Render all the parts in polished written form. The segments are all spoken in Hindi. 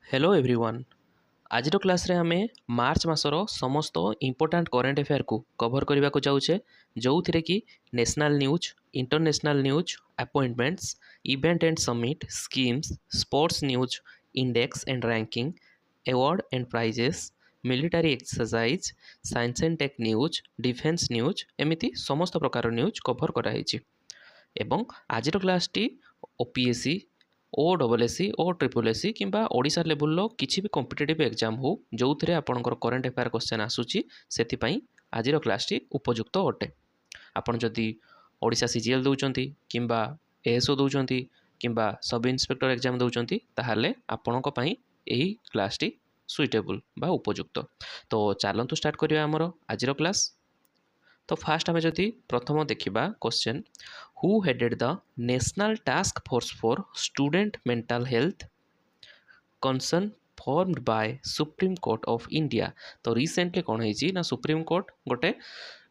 Hello everyone. आज क्लास रे आमे मार्च मासर समस्त इंपोर्टाट करेन्ट अफेयर को कवर करने को जाऊे जो थी कि national news, international news, appointments, event and summit, schemes, sports news, index and ranking, award and prizes, military exercise, science and tech news, defence news, एमती समस्त प्रकार न्यूज कवर कराई। आज क्लास टी OPSC, OWSC O triple SC किंबा ओडिशा लेवल किसी भी कॉम्पिटिटिव एग्जाम हो जो थे आपंकर करेन्ट अफेयर क्वेश्चन आसूची से आज क्लास टी उपयुक्त अटे। आपड़ जदि ओडिशा सीजीएल दौरान कि एएसओ दौरान कि सब इन्स्पेक्टर एग्जाम दौरान ताहले आपणों यही क्लास टी सुइटेबल बा उपयुक्त। तो चलतु स्टार्ट करिया आमर आज क्लास। तो फास्ट आम जदि प्रथम देखा question, who headed the national task force for student mental health concern formed by supreme court of India. तो रिसेंटली कौन है ना सुप्रीम कोर्ट गोटे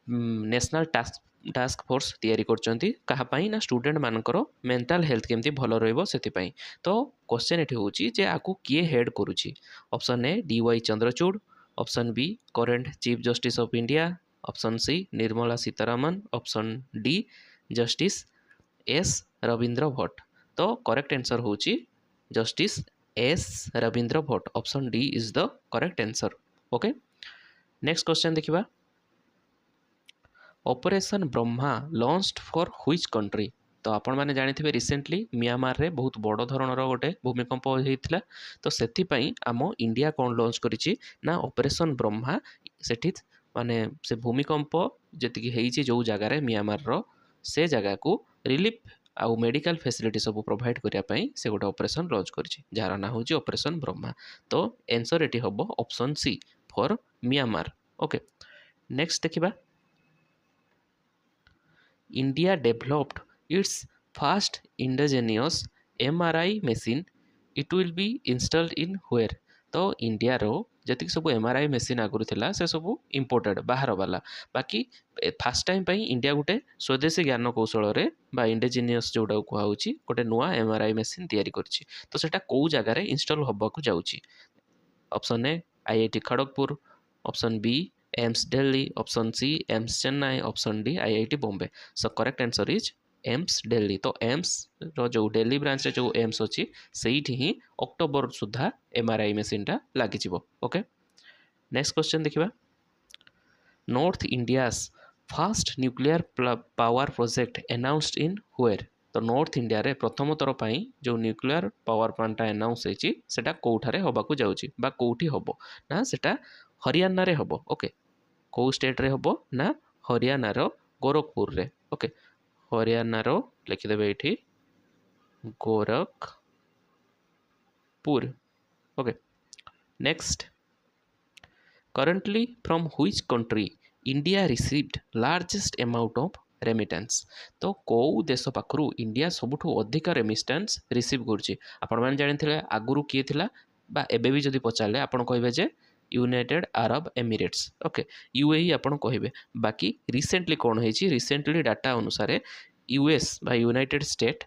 नेशनल टास्क फोर्स तैयारी करछंती कहापाई ना स्टूडेंट मानकर मेंटल हेल्थ केमती भल रहिबो सेतिपाई। तो क्वेश्चन एठी होची जे आकु किए हेड करूची। Option A DY Chandrachud, option B current chief justice of India, option C Nirmala Sitharaman, option D justice S Ravindra Bhat. तो करेक्ट आंसर होची justice S Ravindra Bhat. Option D is the correct answer. Okay, next question देखिबा। Operation Brahma launched for which country. तो आपण मैंने जानी रिसेंटली म्यांमार रे बहुत बड़ धरणर गोटे भूमिकंप होता, तो से आम इंडिया कौन लॉन्च करिछि ना ऑपरेशन ब्रह्मा। सेठी माने से भूमिकंप जी जो जगार म्यांमार रो से जगह को रिलीफ आउ मेडिकल फैसिलिटी सब प्रोवाइड करने से गोटे ऑपरेशन लॉन्च करिछि जार ना होछि ऑपरेशन ब्रह्मा। तो आंसर एटी हबो option C for Myanmar. Okay, next देखिबा। India developed its first indigenous MRI machine. It will be installed in where? तो इंडिया रो जति सब MRI मेसीन आगुरी थिला से सब इम्पोर्टेड बाहर वाला। बाकी फास्ट टाइम पई इंडिया गोटे स्वदेशी ज्ञान कौशल रे बा इंडिजिनियस जोटा कुहाउची गोटे नुआ MRI मेसीन तैयारी करछि। तो सेटा को जगह रे इंस्टॉल होबाकू जाउची। Option A IIT Kharagpur, option B AIIMS Delhi, option C AIIMS Chennai, option D IIT Bombay. So correct answer is AIIMS Delhi. तो एम्स रो जो दिल्ली ब्रांच रे जो एम्स अच्छी सेठी ही अक्टोबर सुधा एमआरआई मेसीनटा लगी। ओके, नेक्स्ट क्वेश्चन देखिबा। North India's fast nuclear power project announced in where. तो नॉर्थ इंडिया रे प्रथम थर पाई जो न्यूक्लियर पावर प्लांट अनाउंस होइछि सेटा कोठारे होबाकू जाउछि बा कोठी होबो ना सेटा हरियाणा रे होबो। ओके, कौ स्टेट रे होबो ना हरियाणा रो गोरखपुर रे। ओके, हरियाणा रो लिखिदेबे एठी Gorakhpur. Okay, next. Currently from which country India received largest amount of remittance। तो कौ देश पाखरु इंडिया सबुठु अधिक रेमिटेंस रिसीव करछि। आपण माने जानिथिले आगुरु किए थिला बा एबे भी जदि पचारले आपण कहबे जे united Arab emirates. Okay, UAE आपण कहबे। बाकी रिसेंटली कौन होइछि, रिसेंटली डाटा अनुसार यूएस बा यूनाइटेड स्टेट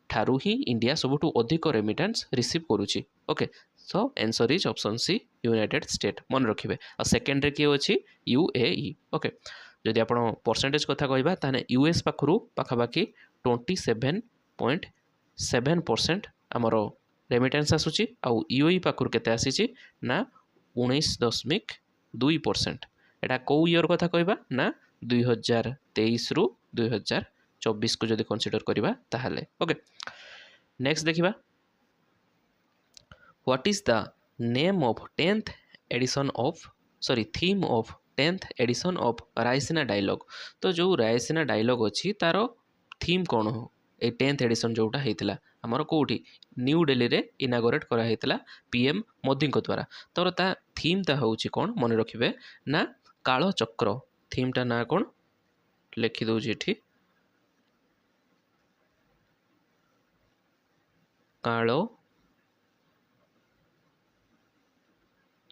ठारू ही इंडिया सबुठु अधिक रेमिटेंस रिसीव करुछि। Okay, so answer is option C united state मन रखिए। और सेकेंड रे किए अच्छी यूएई। ओके, जदि आप परसेंटेज कथा कहबा ताने यूएस पाखरु पाखापाखि 27.7% आमर रेमिटेंस आसूची। आउ यूएई पाखरु केते आसीची ना 19.2%। एटा कौ ईयर कथा कहबा ना 2023 रु 2024 को जदि कंसीडर करिबा ताहाले। ओके, नेक्स्ट देखिबा। What is the name of 10th edition of theme of 10th edition of Raisina dialogue. तो जो रायसीना डायलॉग अच्छी तार थीम कौन हो ए 10th एडिशन जोटा होता आमर कौटी न्यू दिल्ली रे इनागोरेट कराइला पीएम मोदी द्वारा। तो ता थीमटा हूँ कौन मन रखिए ना काल चक्र। थीमटा ना कौन लिखिदे ये काल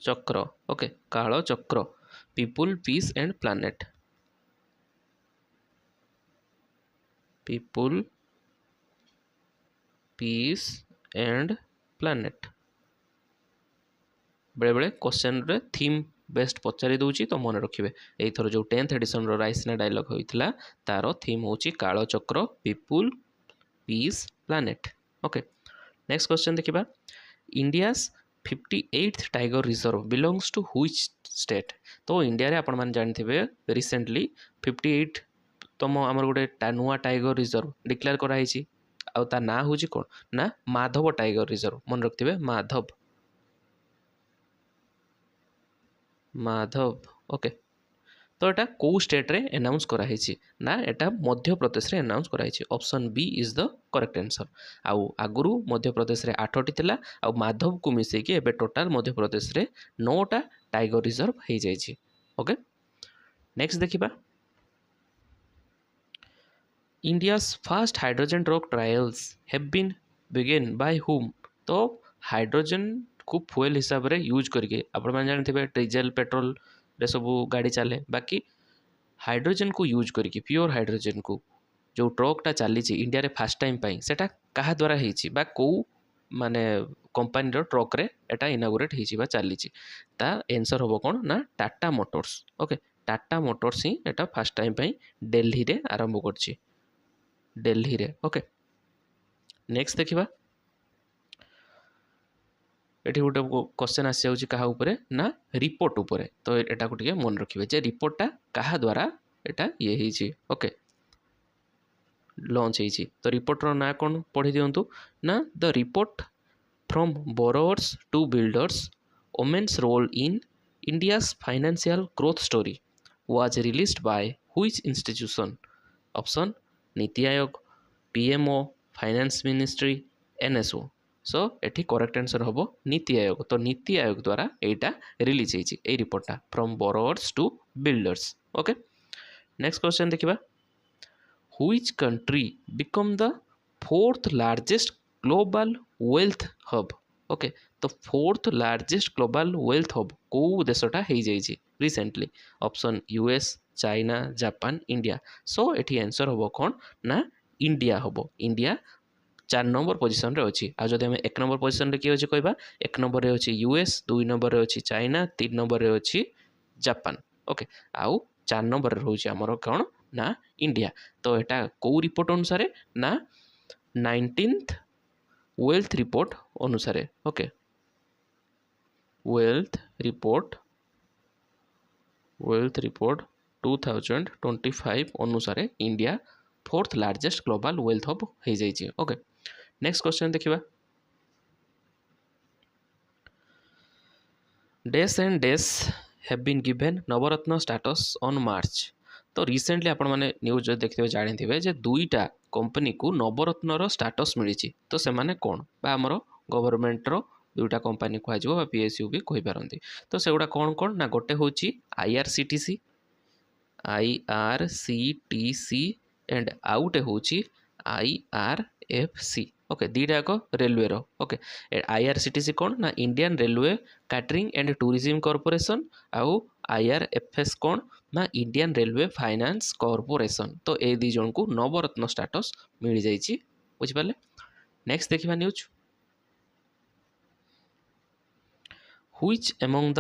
चक्र। Okay, Kaal Chakra people peace and planet. People peace and planet. बेले बेले क्वेश्चन रे थीम बेस्ट पचारि दूची तो मन रखिए एथर जो 10th एडिशन रो राइसिना डायलॉग होइथिला तारो थीम होची Kalachakra people peace planet. Okay next question देखिबा India's 58th tiger reserve belongs to which state. तो इंडिया रे आपण मान जानथिबे रिसेंटली 58 तम आमर गोटे नुआ टाइगर रिजर्व डिक्लेयर कराई आउ ता ना होची कोन ना माधव टाइगर रिजर्व मन रखथिबे माधव माधव। ओके तो एटा को स्टेट रे अनाउंस कराई ना एटा मध्य प्रदेश रे अनाउंस कराई option B is the correct answer. आउ आगुरु मध्य प्रदेश रे 8टी थिला आउ माधव को मिसे कि एबे टोटल मध्य प्रदेश रे 9टा टाइगर रिजर्व हो जाइए। ओके नेक्स्ट देखिबा India's first hydrogen rock trials have been begin by whom. तो हाइड्रोजन को फ्यूल हिसाब रे यूज करके आपण माने जानथिबे डीजल पेट्रोल रे सब गाड़ी चले बाकी हाइड्रोजन को यूज करके प्योर हाइड्रोजन को जो ट्रकटा चली इंडिया रे फास्ट टाइम पाई सेटा कहा द्वारा होईची बा को माने कंपनी रो ट्रक रे एटा इनागुरेट होईची बा चली ता आंसर होबो कोन ना Tata motors. Okay Tata motors ही एटा फास्ट टाइम पाई दिल्ली रे आरंभ करची दिल्ली रे। ओके नेक्स्ट देखिबा एठी गोटे क्वेश्चन आसी जाउची कहा ऊपर ना रिपोर्ट ऊपर तो एटा को टिके मन रखिबे जे रिपोर्टटा कहा द्वारा एटा ये होईची। ओके लॉन्च होईची तो रिपोर्ट रो ना कोन पढ़ी दियंतु ना the report from borrowers to builders women's role in India's financial growth story was released by which institution. Option NITI Aayog PMO finance ministry NSO. So एठी करेक्ट आंसर होबो नीति आयोग। तो नीति आयोग द्वारा एटा रिलीज होईची ए रिपोर्टटा from borrowers to builders. Okay next question देखिबा which country become the fourth largest global wealth hub. Okay तो fourth largest global wealth hub को देशटा हो जाइए recently. Option US China Japan India. So एठी आंसर होबो कोन ना इंडिया होबो। इंडिया 4 नंबर पोजिशन रे अछि। आ जदि हम 1 नंबर पोजिशन रे किए अछि कहबा 1 नंबर रे अछि यूएस 2 नंबर रे अछि चाइना 3 नंबर रे अछि जापान। ओके आउ 4 नंबर रे होछि हमर कोन ना इंडिया। तो एटा को रिपोर्ट अनुसार ना 19th वेल्थ रिपोर्ट अनुसार। ओके वेल्थ रिपोर्ट 2025 अनुसार India fourth largest global wealth hub हो जाइए। ओके नेक्स्ट क्वेश्चन देखिबा डेस एंड डेस have been given Navratna status on March. तो रिसेंटली आपण माने न्यूज देखते जानी थे जे दुईटा कंपनी को नवरत्न रो स्टेटस मिली तो से माने कोन बा हमरो गवर्नमेंट रो दुईटा कंपनी कहजो बा पीएसयू भी कहि पारंती। तो सेगुडा कोन कोन ना गोटे होची आईआरसीटीसी एंड आउटे होची आईआरएफसी। ओके दीटा को रेलवे रो। ओके आईआरसीटीसी कौन ना Indian railway catering and tourism corporation आउ आईआरएफएस कौन ना इंडियन रेलवे फाइनेंस कॉर्पोरेशन। तो ए दी जन को नवरत्न स्टेटस मिल जाइए बुझिपारे। नेक्स्ट देखिबा news which among the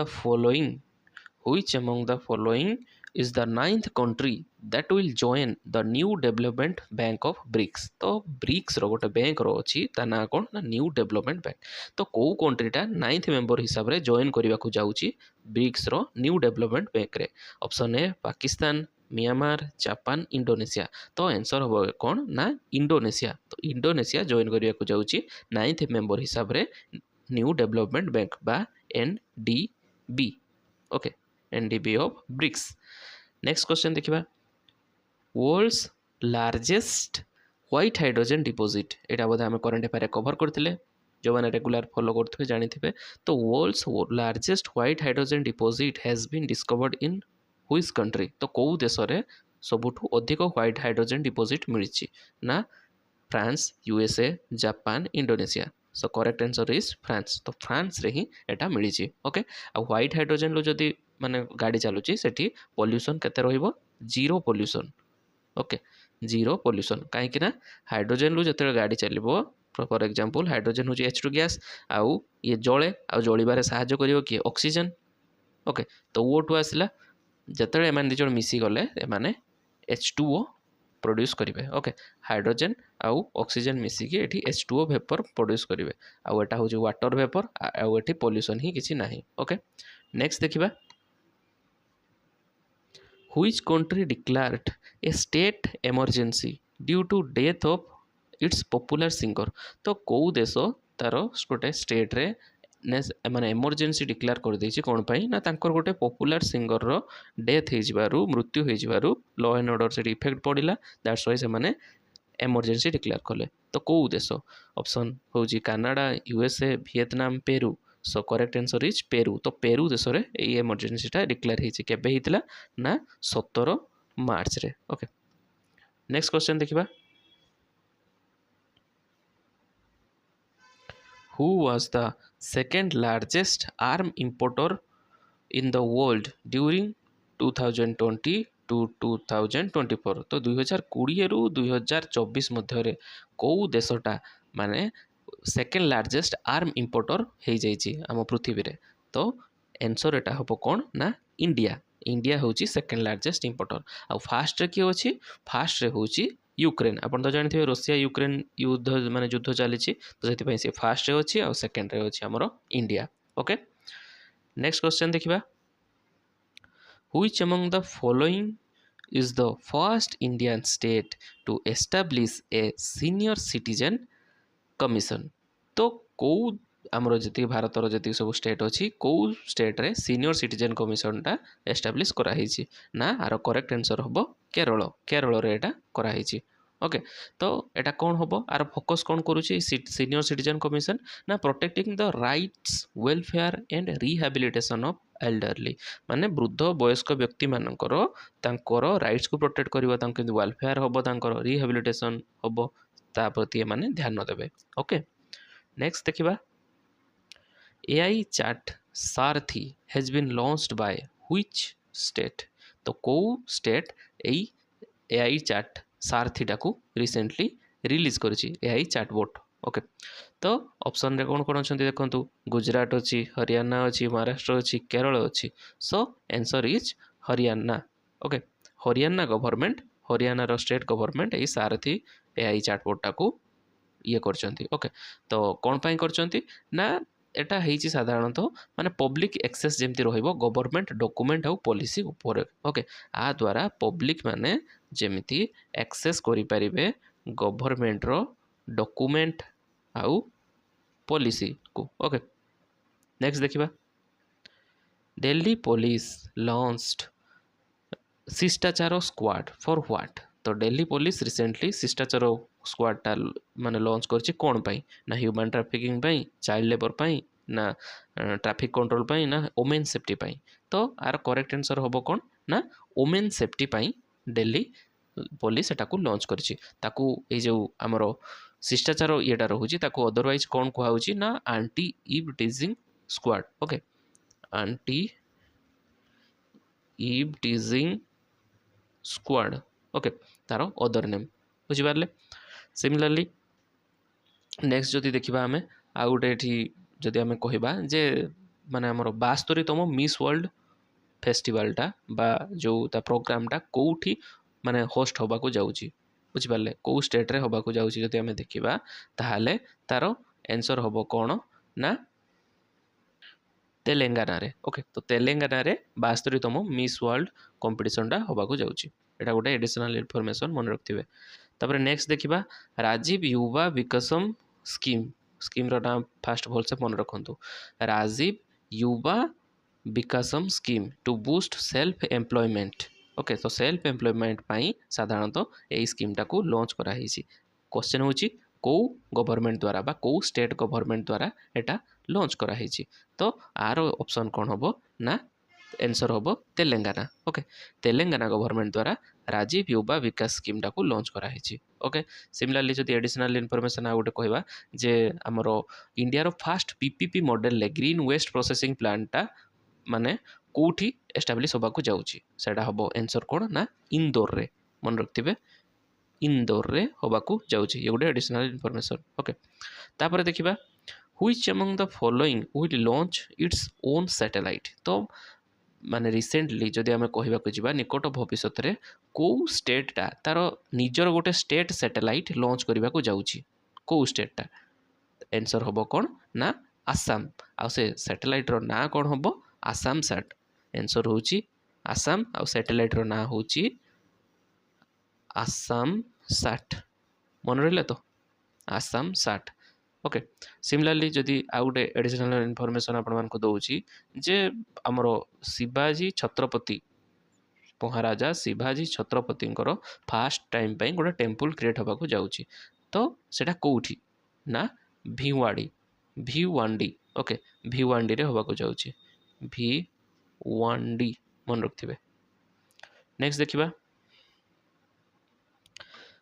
following is the 9th country that will join the new development bank of BRICS। तो ब्रिक्स रो गोटे बैंक रो अछि ता ना कोन ना न्यू डेवलपमेंट बैंक। तो को कंट्रीटा 9th मेंबर हिसाब रे जॉइन करबा को जाउची ब्रिक्स रो न्यू डेवलपमेंट बैंक रे। Option A Pakistan Myanmar Japan Indonesia. तो आंसर हो कोन ना इंडोनेशिया। तो इंडोनेशिया जॉइन करबा को जाउची 9th मेंबर हिसाब रे न्यू डेवलपमेंट बैंक बा NDB. Okay NDB of BRICS. Next question देखिबा world's largest white hydrogen deposit. एटा बोधे आम करंट अफेयर कवर करथिले जो माने रेगुलर फॉलो करथि जानि थिबे। तो world's largest white hydrogen deposit has been discovered in which country. तो को देश रे सबुठु अधिक व्हाइट हाइड्रोजन डिपोजिट मिलिछि ना France USA Japan Indonesia. So correct answer is France. तो फ्रांस रे ही एटा मिलिछि। ओके आ व्हाइट हाइड्रोजन लो जदी माने गाड़ी चलुची सेठी पोल्यूशन केते रहिबो zero pollution. Okay zero pollution कहीं ना हाइड्रोजन रु जते गाड़ी चलिबो फॉर एग्जांपल हाइड्रोजन हूँ H2 गैस आउ ये जले आ जलिबारे साहाय्य करियो किए ऑक्सीजन ओके तो O2 आसला जतले एमान दिजण मिसी गले एमाने H2O प्रोड्यूस करेंगे ओके हाइड्रोजन आउ ऑक्सीजन मिसिकी एठी H2O वेपर प्रोड्यूस करेंगे आउ एटा हूँ वाटर वेपर आउ एठी पॉल्यूशन ही किसी नाही ओके नेक्स्ट देखिबा Which country declared a state emergency due to death of its popular singer तो कौ देश तार गोटे स्टेट रे माने एमरजेंसी डिक्लेयर कर देछि कोन पई ना तांकर गोटे पॉपुलर सिंगर रो डेथ हे जिबारु मृत्यु हे जिबारु लॉ एंड ऑर्डर से इफेक्ट पड़िला दैट्स व्हाई से माने एमरजेंसी डिक्लेयर कले तो कौ देश ऑप्शन होजी Canada USA Vietnam Peru so correct answer is Peru तो पेरू देश रे ए एमरजेंसीटा डिक्लेयर हेछि केबे हितला ना 17 मार्च रे ओके नेक्स्ट क्वेश्चन देखिबा who was the second largest arm importer in the world during 2020 to 2024 तो 2020 रु 2024 मध्य कौ देशटा माने सेकेंड लार्जेस्ट आर्म इंपोर्टर हो जाइए आम पृथ्वी रे तो आंसर एटा हम कौन ना इंडिया इंडिया हूँ सेकेंड लार्जेस्ट इंपोर्टर आ फास्ट किए अच्छी फास्ट हूँ यूक्रेन आपन तो जानते रशिया यूक्रेन युद्ध माने युद्ध चली तो से फास्ट अच्छी आ सेकेंड रे अच्छी आमर इंडिया ओके नेक्स्ट क्वेश्चन देखिबा Which among the following is the first Indian state to establish a senior citizen commission तो कौ आमर जी भारत जी सब स्टेट अच्छी कौ स्टेट रे सीनियर सिटीजन कमिशन टा एस्टाब्लिश कराई ना आर करेक्ट आंसर हम केरल केरल रे एटा कराई ओके तो एटा कौन हम आर फोकस कौन करुच्ची सीनियर सिटीजन कमिशन ना protecting the rights welfare and rehabilitation of elderly माने वृद्ध वयस्क व्यक्ति मानकर तांकर राइट्स को प्रोटेक्ट करिवो तांकर वेलफेयर हम तांकर रिहाबिलिटेशन हम ता प्रति माने ध्यान देबे ओके नेक्स्ट देखिबा AI chat Sarathi has been launched by which state तो कौ स्टेट AI chat सारथी टाकू रिसेंटली रिलीज करिछि AI चैटबॉट ओके तो ऑप्शन रे कौन कौन अच्छा देखो गुजरात अच्छी हरियाणा अच्छी महाराष्ट्र अच्छी केरल अच्छी सो answer is Haryana okay Haryana government Haryana state government यही सारथी AI चैटबॉट टाकू ये करचंती ओके तो कौन पाई करचंती ना एटा हेची साधारणतः माने पब्लिक एक्सेस जेमती रहिबो गवर्नमेंट डॉक्यूमेंट आउ पॉलिसी ऊपर ओके आ द्वारा पब्लिक माने जेमती एक्सेस करि परिबे गवर्नमेंट रो डॉक्यूमेंट आउ पॉलिसी को ओके नेक्स्ट देखिबा दिल्ली पुलिस लॉन्च्ड शिष्टाचार स्क्वाड फॉर व्हाट तो दिल्ली पुलिस रिसेंटली शिष्टाचार स्क्वाडटा माने लॉन्च करछि कोन पाई ना ह्यूमन ट्रैफिकिंग पाई चाइल्ड लेबर पाई ना ट्रैफिक कंट्रोल पाई ना वुमेन सेफ्टी पाई तो आर करेक्ट आंसर होबो कोन ना वुमेन सेफ्टी पाई दिल्ली पुलिस एटाकू लॉन्च करछि ताकू ए जो हमरो शिष्टाचार येटा रहुछि ताकू अदरवाइज कोन कहउछि ना anti eve teasing squad okay anti eve teasing squad okay तार अदर नेम बुझिपारे सिमिलरली नेक्स्ट जदि देखिबा आमे आ गोटे एठी जदि आमे कहिबा जे माने हमर 72तम मिस वर्ल्ड फेस्टिवलटा बा जो ता प्रोग्रामटा कोठी माने होस्ट होबा को जाउची बुझिपारे को स्टेट रे होबा को जाउची जदि आमे देखिबा ताहाले तार आंसर होबो कोन ना तेलंगाना रे ओके तो तेलंगाना रे 72तम मिस वर्ल्ड कंपटीशनटा होबा को जाउची एटा गोटे एडिशनल इनफॉरमेशन मन रखथिबे तापर नेक्स्ट देखिबा राजीव युवा विकासम स्कीम रो नाम फास्ट भल से मन रखंतु Rajiv Yuva Vikasam scheme to boost self employment okay तो सेल्फ एम्प्लॉयमेंट पाई साधारणतः एई स्कीमटा को लॉन्च करा हिसी क्वेश्चन होची को गवर्नमेंट द्वारा बा को स्टेट गवर्नमेंट द्वारा एटा लॉन्च करा हिची तो आर ऑप्शन कोन होबो ना आंसर होबो तेलंगाना ओके तेलंगाना गवर्नमेंट द्वारा राजीव युवा विकास स्कीम टाकू लॉन्च करा हिची ओके सिमिलरली जदि एडिशनल इनफॉरमेशन आ गोटे कहबा जे हमरो इंडिया रो फास्ट पीपीपी मॉडल ले ग्रीन वेस्ट प्रोसेसिंग प्लांटटा माने कोठी एस्टैब्लिश होबा को जाउची सेडा होबो आंसर कोन ना इंदौर रे मन रखथिबे इंदौर रे होबाकू जाउची ये गोटे एडिशनल इनफॉरमेशन ओके तापर देखिबा which among the following will launch its own satellite तो माने रिसेंटली जदि आम कहवाक जा निकट भविष्य में कौ स्टेटा तार निजर गोटे स्टेट सैटेलाइट लॉन्च करने को जाऊँगी कौ स्टेटा आंसर हम कौन ना आसाम आउ से सैटेलाइट रो ना कौन हम आसाम सैट आंसर हूँ आसाम आउ सैटेलाइट रो ना हूँ आसाम सैट मन रहा तो आसाम सैट ओके सिमिलरली जदि आउ गोटे एडिशनल इनफॉरमेशन आपको दूसरी जे आमर शिवाजी छत्रपति महाराजा शिवाजी छत्रपति फास्ट टाइम पे गोटे टेम्पल क्रिएट होगा जाऊँगी तो सेटा कौटी ना भिवांडी ओके भिवांडी रे होगा जाऊँगी भिवांडी मन रखिए नेक्स्ट देखिबा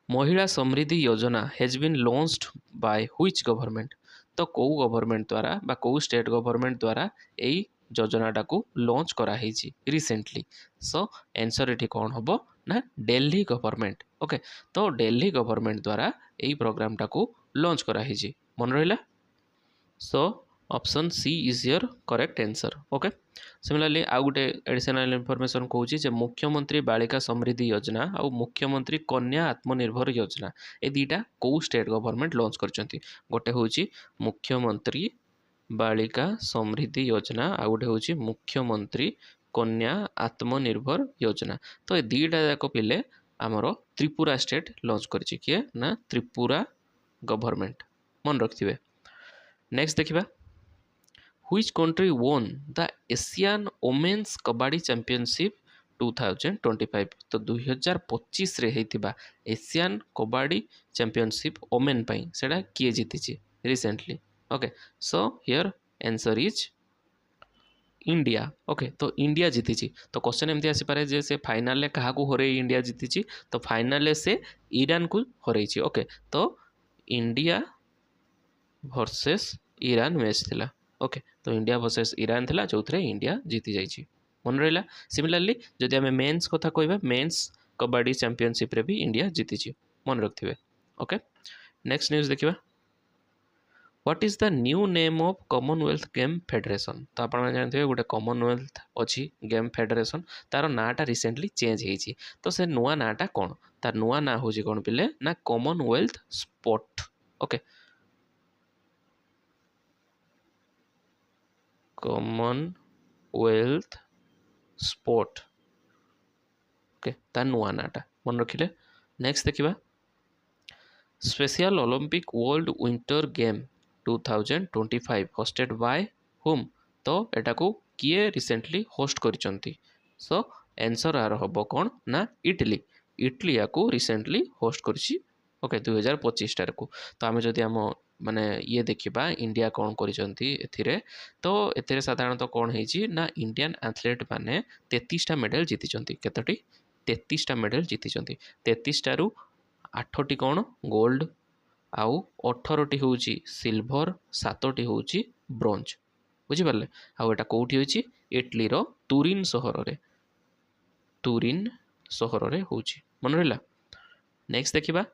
Mahila Samriddhi Yojana has been launched by which government तो कौ गवर्नमेंट द्वारा बा कौ स्टेट गवर्नमेंट द्वारा यही योजनाटा को लॉन्च कराई रिसेंटली सो आंसर ये कौन हम ना दिल्ली गवर्नमेंट ओके तो दिल्ली गवर्नमेंट द्वारा यही प्रोग्रामटा को लॉन्च कराई मन रहा so option C is your correct answer okay similarly आउ गोटे एडिशनल इनफॉरमेशन कहूँ मुख्यमंत्री बालिका समृद्धि योजना और मुख्यमंत्री कन्या आत्मनिर्भर योजना ये दुईटा कौ स्टेट गवर्नमेंट लॉन्च कर गोटे हूँ मुख्यमंत्री बालिका समृद्धि योजना आउ गोटे हूँ मुख्यमंत्री कन्या आत्मनिर्भर योजना तो ये दुईटा जाक पिले आमर त्रिपुरा स्टेट लॉन्च कर किए ना त्रिपुरा गवर्नमेंट मन रखिए नेक्स्ट देखिबा Which country won the Asian Women's Kabaddi Championship 2025 तो 2025 रे हेतिबा एशियन कबाडी चैंपियनशिप ओमेन पाई सेटा किए जीती recently okay so here answer is India okay तो इंडिया जीती तो क्वेश्चन एमती आसीपे जे से फाइनल रे कहा हरे इंडिया जीती तो फाइनल से ईरान को हरई ओके तो इंडिया वर्सेस ईरान मैच थिला ओके तो इंडिया वर्सेस ईरान थिला जो इंडिया जीति जाइए मन रहा सिमिलरली जदि आम मेन्स कथा कहबा मेन्स कबाडी चैंपियनशिप रे भी इंडिया जीति मन रखिए ओके नेक्स्ट न्यूज देखिबा what is the new name of Commonwealth game federation तो आप जानते हैं गोटे कॉमनवेल्थ अच्छी गेम फेडरेशन तार नाटा रिसेंटली चेंज होती तो से नुआ नाटा कौन तार नुआ ना हूँ कौन पिले ना commonwealth sport okay commonwealth sport okay तार नुआ नाटा मन रखिले नेक्स्ट देखिबा special Olympic world winter game 2025 hosted by whom तो एटा को किए रिसेंटली होस्ट करिसंती सो आंसर आर हम कौन ना इटली इटली या को रिसेंटली होस्ट करिछि ओके 2025 टार को तो आम जदि आम माने ये देखिबा इंडिया कौन करिसंती एथिरे तो एथिरे साधारणतः कौन होइछि ना इंडियन एथलीट माने 33टा मेडल जीतिचंती केतोटी 33टा मेडल जीतिचंती 33 टारू 8टी कौन गोल्ड आउ 18टी हूँ सिल्भर 7टी हूँ ब्रोंज बुझिपारे आउ एटा कौटी होइछि इटली रो तुरिन सहर रे होउछि मन रहिला नेक्स्ट देखिबा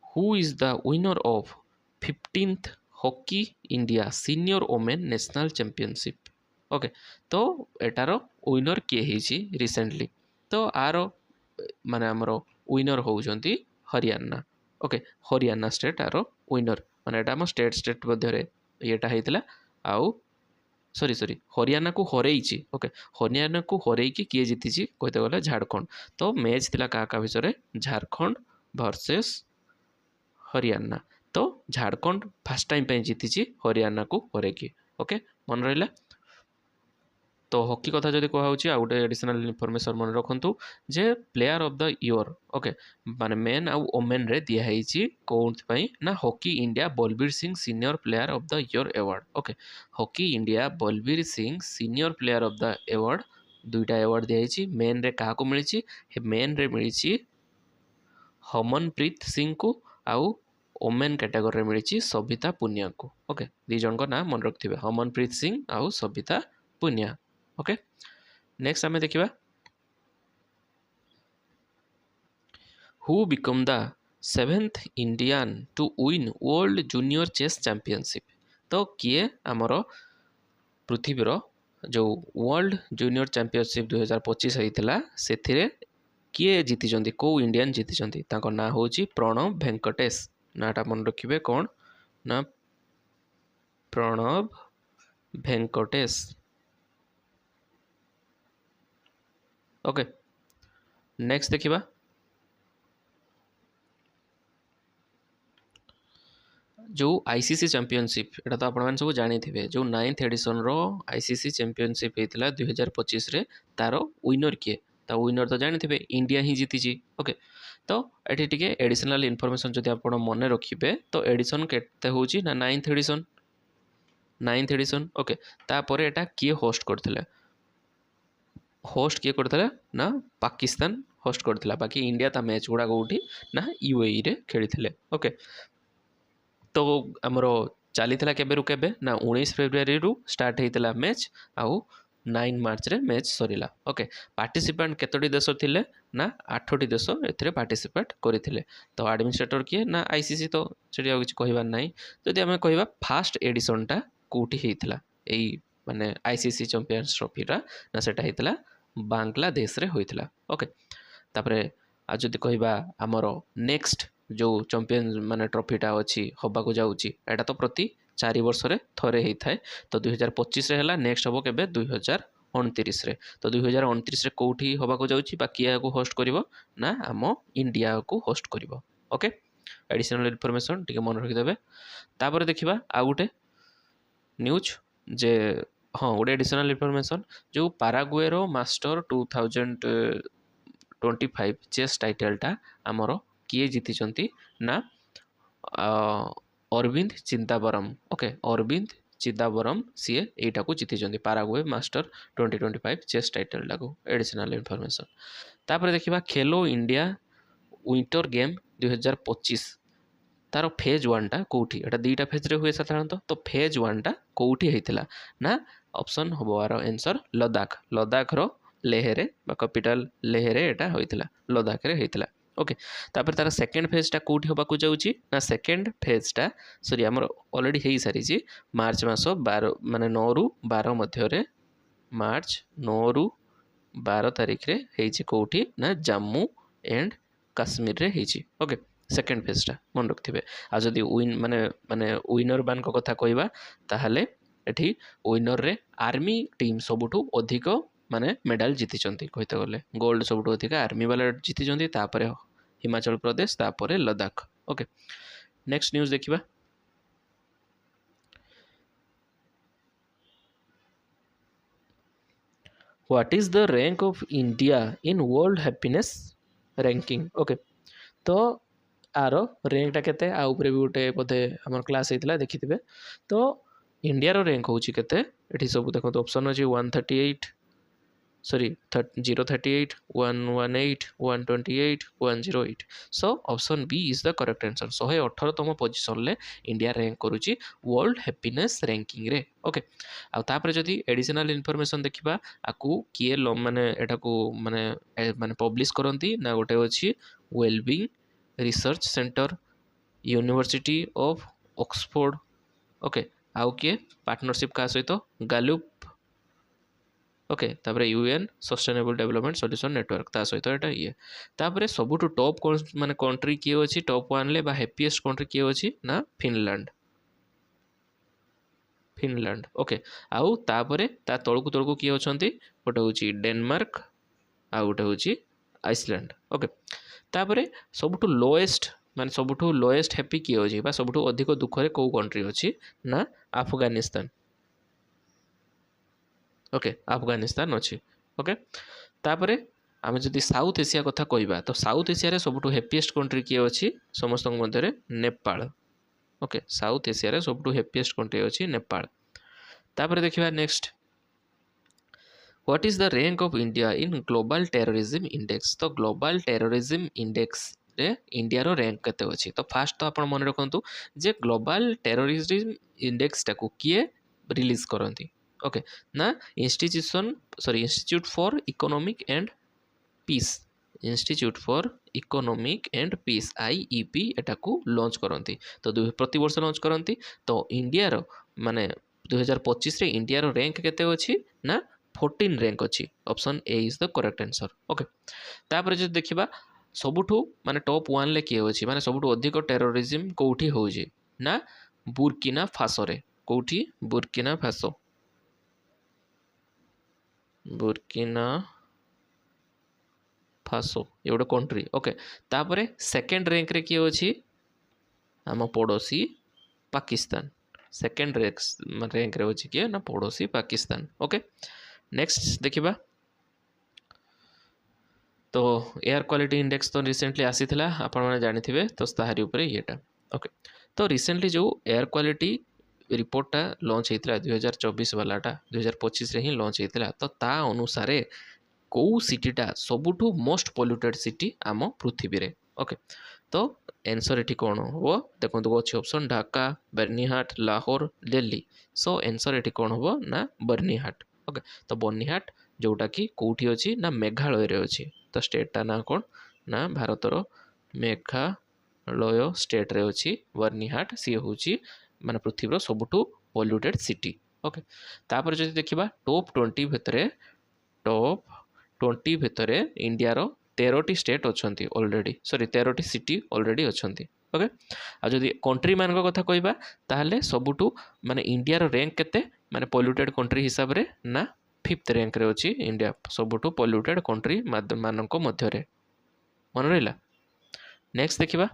who is the winner of 15th hockey India senior women national championship okay तो एटार विनर किए होइछि रिसेंटली तो आर माने हमर विनर होउछंती हरियाणा ओके हरियाणा स्टेट आर विनर माने एटा हम स्टेट मध्य येटा हेतिला आउ सॉरी हरियाणा को हरई ओके हरियाणा को हरई किए जीति कहते गले झारखंड तो मैच थिला का विषय झारखंड वर्सेस हरियाणा तो झारखंड फास्ट टाइम पे जीति हरियाणा को हरई ओके मन रहा तो हॉकी कथा जब कहुच्छी आ गए एडिशनल इनफॉरमेशन मन रखु जे player of the year okay माने मेन आउ ओमेन रे दिखाई कौन ना hockey India Balbir Singh senior player of the year award okay hockey India Balbir Singh senior player of the award दुईटा अवार्ड दिखाई मेन रे क्या मिली मेन रे मिली हरमनप्रीत सिंह को आउ ओमेन कैटेगरी मिली सविता पुनिया को ओके दी जन का ना मन रखिए हरमनप्रीत सिंह आउ सविता पुनिया ओके नेक्स्ट आम देखा who become the seventh Indian to win world junior chess championship. ତ କିଏ ଆମର ପୃଥିବୀର ଯେଉଁ ୱାର୍ଲଡ ଜୁନିୟର ଚାମ୍ପିଅନସିପ୍ 2025 ହେଇଥିଲା ସେଥିରେ କିଏ ଜିତିଛନ୍ତି, କେଉଁ ଇଣ୍ଡିଆନ୍ ଜିତିଛନ୍ତି? ତାଙ୍କ ନାଁ ହେଉଛି ପ୍ରଣବ ଭେଙ୍କଟେଶ। ନାଁଟା ମନେ ରଖିବେ କ'ଣ ନା ପ୍ରଣବ ଭେଙ୍କଟେଶ। ଓକେ, ନେକ୍ସଟ ଦେଖିବା ଯେଉଁ ଆଇସିସି ଚାମ୍ପିଅନସିପ୍, ଏଇଟା ତ ଆପଣମାନେ ସବୁ ଜାଣିଥିବେ, ଯେଉଁ 9th ଏଡ଼ିସନ୍ର ଆଇସିସି ଚାମ୍ପିଅନସିପ୍ ହେଇଥିଲା 2025ରେ, ତାର ୱିନର୍ କିଏ? ତା ୱିନର୍ ତ ଜାଣିଥିବେ, ଇଣ୍ଡିଆ ହିଁ ଜିତିଛି। ଓକେ, ତ ଏଠି ଟିକେ ଏଡ଼ିସନାଲ୍ ଇନଫର୍ମେସନ୍ ଯଦି ଆପଣ ମନେ ରଖିବେ ତ ଏଡ଼ିସନ୍ କେତେ ହେଉଛି ନା 9th edition. 9th edition. Okay, ତାପରେ ଏଇଟା କିଏ ହୋଷ୍ଟ କରିଥିଲେ? ହୋଷ୍ଟ କିଏ କରିଥିଲା ନା ପାକିସ୍ତାନ ହୋଷ୍ଟ କରିଥିଲା। ବାକି ଇଣ୍ଡିଆ ତା ମ୍ୟାଚ୍ ଗୁଡ଼ା କେଉଁଠି ନା ୟୁଏଇରେ ଖେଳିଥିଲେ। ଓକେ, ତ ଆମର ଚାଲିଥିଲା କେବେରୁ କେବେ ନା 19 ଫେବୃଆରୀରୁ ଷ୍ଟାର୍ଟ ହେଇଥିଲା ମ୍ୟାଚ୍, ଆଉ 9 ମାର୍ଚ୍ଚରେ ମ୍ୟାଚ୍ ସରିଲା। ଓକେ, ପାର୍ଟିସିପାଣ୍ଟ କେତୋଟି ଦେଶ ଥିଲେ ନା 8ଟି ଦେଶ ଏଥିରେ ପାର୍ଟିସିପେଟ୍ କରିଥିଲେ। ତ ଆଡ଼ମିନିଷ୍ଟ୍ରେଟର କିଏ ନା ଆଇସିସି, ତ ସେଠି ଆଉ କିଛି କହିବାର ନାହିଁ। ଯଦି ଆମେ କହିବା ଫାଷ୍ଟ ଏଡ଼ିସନ୍ଟା କେଉଁଠି ହେଇଥିଲା ଏଇ ମାନେ ଆଇସିସି ଚାମ୍ପିଅନ୍ସ ଟ୍ରଫିଟା, ନା ସେଟା ହେଇଥିଲା ବାଂଲାଦେଶରେ ହୋଇଥିଲା। ଓକେ, ତାପରେ ଆଉ ଯଦି କହିବା ଆମର ନେକ୍ସଟ ଯେଉଁ ଚାମ୍ପିଅନ୍ ମାନେ ଟ୍ରଫିଟା ଅଛି ହେବାକୁ ଯାଉଛି, ଏଇଟା ତ ପ୍ରତି 4 ବର୍ଷରେ ଥରେ ହେଇଥାଏ। ତ 2025ରେ ହେଲା, ନେକ୍ସଟ ହେବ କେବେ 2029ରେ। ତ 2029ରେ କେଉଁଠି ହେବାକୁ ଯାଉଛି ବା କିଏ ଏହାକୁ ହୋଷ୍ଟ କରିବ ନା ଆମ ଇଣ୍ଡିଆକୁ ହୋଷ୍ଟ କରିବ। ଓକେ, ଆଡ଼ିସନାଲ୍ ଇନଫର୍ମେସନ୍ ଟିକେ ମନେ ରଖିଦେବେ। ତାପରେ ଦେଖିବା ଆଉ ଗୋଟେ ନ୍ୟୁଜ୍ ଯେ ହଁ, ଗୋଟେ ଆଡ଼ିସନାଲ୍ ଇନଫର୍ମେସନ୍, ଯେଉଁ ପାରାଗୁଏର ମାଷ୍ଟର 2025 ଚେସ୍ ଟାଇଟେଲଟା ଆମର କିଏ ଜିତିଛନ୍ତି ନା ଅରବିନ୍ଦ ଚିଦାମ୍ବରମ୍। ଓକେ, ଅରବିନ୍ଦ ଚିଦାମ୍ବରମ୍ ସିଏ ଏଇଟାକୁ ଜିତିଛନ୍ତି, ପାରାଗୁଏ ମାଷ୍ଟର 2025 ଚେସ୍ ଟାଇଟେଲଟାକୁ। Additional information. ତାପରେ ଦେଖିବା ଖେଲୋ ଇଣ୍ଡିଆ ୱିଣ୍ଟର ଗେମ୍ 2025, ତାର ଫେଜ୍ 1ଟା କେଉଁଠି? ଏଇଟା 2ଟା ଫେଜ୍ରେ ହୁଏ ସାଧାରଣତଃ। ତ ଫେଜ୍ 1ଟା କେଉଁଠି ହେଇଥିଲା ନା ଅପସନ୍ ହେବ ଆର ଆନ୍ସର୍ ଲଦାଖ। ଲଦାଖର ଲେହରେ ବା କ୍ୟାପିଟାଲ ଲେହରେ ଏଇଟା ହୋଇଥିଲା, ଲଦାଖରେ ହେଇଥିଲା। ଓକେ, ତାପରେ ତାର ସେକେଣ୍ଡ ଫେଜ୍ଟା କେଉଁଠି ହେବାକୁ ଯାଉଛି ନା ସେକେଣ୍ଡ ଫେଜ୍ଟା ଆମର ଅଲରେଡ଼ି ହେଇସାରିଛି ମାର୍ଚ୍ଚ ମାସ 9ରୁ 12 ମଧ୍ୟରେ, ମାର୍ଚ୍ଚ 9ରୁ 12 ତାରିଖରେ ହେଇଛି କେଉଁଠି ନା ଜାମ୍ମୁ ଆଣ୍ଡ କାଶ୍ମୀରରେ ହେଇଛି। ଓକେ, ସେକେଣ୍ଡ ଫେଜ୍ଟା ମନେ ରଖିଥିବେ। ଆଉ ଯଦି ୱିନର୍ ମାନଙ୍କ କଥା କହିବା ତାହେଲେ ଏଠି ୱିନର୍ରେ ଆର୍ମି ଟିମ୍ ସବୁଠୁ ଅଧିକ ମେଡାଲ ଜିତିଛନ୍ତି କହିତେ ଗଲେ। ଗୋଲ୍ଡ ସବୁଠୁ ଅଧିକ ଆର୍ମି ବାଲା ଜିତିଛନ୍ତି, ତାପରେ ହିମାଚଳ ପ୍ରଦେଶ, ତାପରେ ଲଦାଖ। ଓକେ, ନେକ୍ସଟ ନ୍ୟୁଜ୍ ଦେଖିବା। What is the rank of India in World Happiness Ranking? Okay, तो आर रैंकटा केते आ उपरे भी गोटे बोधे आम क्लास होता देखिथे। तो इंडिया रैंक हूँ केते, ये सब देखो ऑप्शन अच्छी 138 038 118 128 108। So option B is the correct answer. 118तम पोजिशन रे इंडिया रैंक करुच्ची वर्ल्ड हैप्पीनेस रैंकिंग रे। ओके, आउे जदि एडिशनल इनफॉरमेशन देखा आपको किए माने एटाको माने पब्लिश करती ना गोटे अच्छी wellbeing research centre, university of Oxford. Okay, आउ किए पार्टनरशिप का सहित गालुप। ओके, तापर UN sustainable development solution network ता सहित एटा ये। तापर सबुठु टॉप माने कंट्री किए अछि टॉप 1 ले बा हैप्पीएस्ट कंट्री किए अछि ना फिनलैंड। फिनलैंड। ओके, आउ तापरे ता तळकु किए अछंती, गोटे होची डेनमार्क, आ गोटे होची आइसलैंड। ओके, तापरे सबुठु लोएस्ट माने सबुठु लोएस्ट हैप्पी किए अछि बा सबुठु अधिक दुखरे को कंट्री अछि ना अफगानिस्तान। ओके, अफगानिस्तान अच्छी। ओके, तापरे आम जदि साउथ एशिया कथा कहवा तो साउथ एशिया सबुठु हैप्पीएस्ट कंट्री किए अछि समस्त मध्य नेपाल। ओके, साउथ एशिया सबुठु हैप्पीएस्ट कंट्री अछि नेपाल। तापरे देखिबा next, what is the rank of India in global terrorism index? तो ग्लोबल टेररिज्म इंडेक्स रे इंडिया रो रैंक केते अछि? तो फास्ट तो आपण मन रखंतु जे ग्लोबल टेररिज्म इंडेक्स टाको किए रिलीज करंती। ओके, ना institute for economic and peace institute for economic and piece IEP ଏଟାକୁ ଲଞ୍ଚ କରନ୍ତି। ତ ପ୍ରତିବର୍ଷ ଲଞ୍ଚ କରନ୍ତି। ତ ଇଣ୍ଡିଆର ମାନେ 2025ରେ ଇଣ୍ଡିଆର ର୍ୟାଙ୍କ କେତେ ଅଛି ନା 14 ର୍ୟାଙ୍କ ଅଛି। Option A is the correct answer. Okay, ତାପରେ ଯଦି ଦେଖିବା ସବୁଠୁ ମାନେ ଟପ୍ 1ରେ କିଏ ଅଛି, ମାନେ ସବୁଠୁ ଅଧିକ ଟେରୋରିଜିମ୍ କେଉଁଠି ହେଉଛି ନା ବୁର୍କିନା ଫାସୋରେ। କେଉଁଠି? Burkina Faso. ବୁର୍କିନା फासो ये गोटे कंट्री। ओके, तापरे सेकेंड रैंक रे किए अछि आम पड़ोसी पाकिस्तान। सेकेंड रैंक रे अछि किए ना पड़ोसी पाकिस्तान। ओके, नेक्स्ट देखिबा तो एयर क्वालिटी इंडेक्स तो रिसेंटली आसी थिला, आपण माने जानि थिबे, तो ताहारी ऊपर येटा। ओके, तो रिसेंटली जो एयर क्वालिटी रिपोर्टटा लॉन्च होता 2024 वालाटा 2025 रे ही लॉन्च होता। तो ता अनुसार कौ सिटीटा सबुठू मोस्ट पॉल्यूटेड सिटी आम पृथ्वी रे। ओके, तो आंसर एठी कौन हो देखो अच्छे option Dhaka, Byrnihat, Lahore, Delhi. So answer एठी कौन हो ना बर्निहाट। ओके, तो बर्निहाट जोटा कि कौटी अच्छी ना मेघालय रे अच्छी। तो स्टेटा ना कौन ना भारतर मेघालय स्टेट रे अच्छी बर्निहाट। सी हूँ माने पृथ्वी सबुठू पॉल्यूटेड सिटी। ओके, तापर जदि देखिबा टॉप 20 भितरे टॉप 20 भितरे इंडिया रो 13टी स्टेट अच्छी ऑलरेडी, सॉरी 13टी सिटी ऑलरेडी अच्छी। ओके, आ जदि कंट्री मान कथा कहबा ताहले सबुठू माने इंडिया रो रैंक केते माने पॉल्यूटेड कंट्री हिसाब रे ना 5th रैंक रे अछि इंडिया सबुठू पॉल्यूटेड कंट्री मानक मध्य रे। मन रहिला। नेक्स्ट देखिबा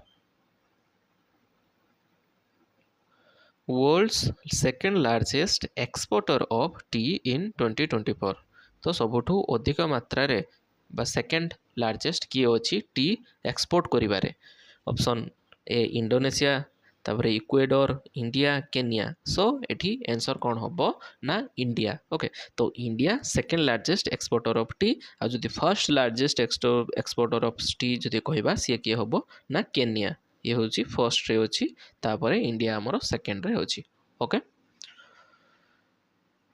world's second largest exporter of tea in 2024। तो सबुठू अधिक मात्रा रे बा सेकेंड लार्जेस्ट किए अच्छी टी एक्सपोर्ट करिबारे। ऑप्शन ए इंडोनेशिया, तापरे इक्वेडर, इंडिया, केनिया। सो एठी आंसर कौन होबो ना इंडिया। ओके, तो India second largest exporter of tea. आ जदि first largest exporter of tea जदि कहबा सी किए होबो ना केनिया। ये हूँ फर्स्ट रे अच्छी, तापर इंडिया आमर सेकेंड रे अच्छी। ओके,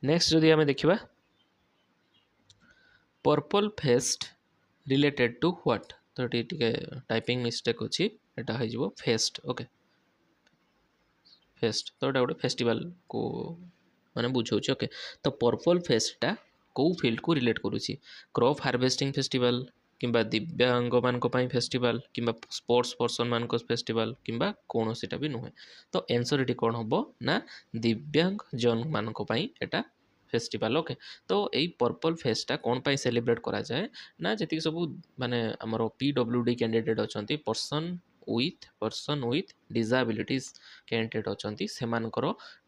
नेक्स्ट जदि आमे देखिबा purple fest related to what. तो ये टाइपिंग मिस्टेक अच्छी, एटा हो फेस्ट। ओके, फेस्ट तो ये गोटे फेस्टिवल को माने बुझाऊँ। ओके, तो पर्पल फेस्टटा कौ फील्ड को रिलेट करुँची? क्रॉप हार्वेस्टिंग फेस्टिवल किंबा दिव्यांग मान फेस्टिवल किंबा स्पोर्ट्स पर्सन मान फेस्टिवल किंबा कौन सीटा भी नुहे। तो आंसर ये कौन हम ना दिव्यांग जन मान एटा फेस्टिवल। ओके, तो यही पर्पल फेस्टा कौन पाई सेलिब्रेट करा जाए ना जी सब माने आमर PWD कैंडिडेट अच्छा पर्सन विथ डिजाबिलिटीज कैंडिडेट अच्छा से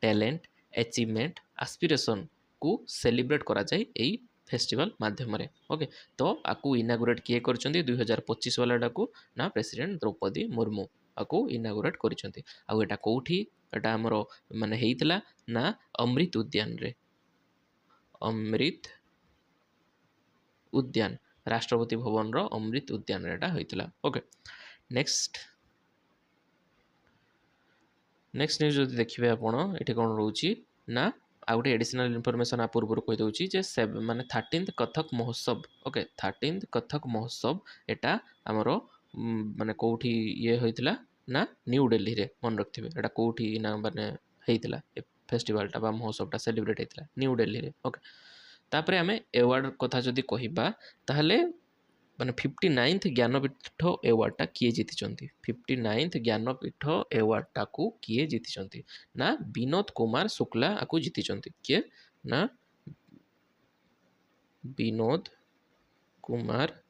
टैलेंट अचीवमेंट एस्पिरेशन को सेलिब्रेट करा जाए यही फेस्टिवल माध्यम रे। ओके, तो आपको इनागुरेट किए कर 2025 वाला को ना प्रेसिडेंट द्रौपदी मुर्मू आपको इनागुरेट करिसेंती। आउ एटा कोठी एटा हमर माने हेइतला ना अमृत उद्यान रे। अमृत उद्यान राष्ट्रपति भवन रो अमृत उद्यान रे एटा होइतला। ओके, नेक्स्ट न्यूज जो देखिए आप ये कौन रोचे ना आ गए एडिशनल इनफॉरमेशन आप पूर्व कही दूसरी जे माने 13th कथक महोत्सव। ओके, 13th कथक महोत्सव एटा आमर माने कौटी ये होइतला ना न्यू दिल्ली रे। मन रखिथे एटा कौटी ना माने हेइतला फेस्टिवलटा बा महोत्सवटा सेलिब्रेट हेइतला न्यू दिल्ली रे। ओके, तापरे आमे अवार्ड कथा जदि कहिबा ताहले माने 59th ज्ञानपीठ अवार्डटा किए जीति? 59th ज्ञानपीठ अवार्डटा को किए जीति ना विनोद कुमार शुक्ला आपको जीति किए ना विनोद कुमार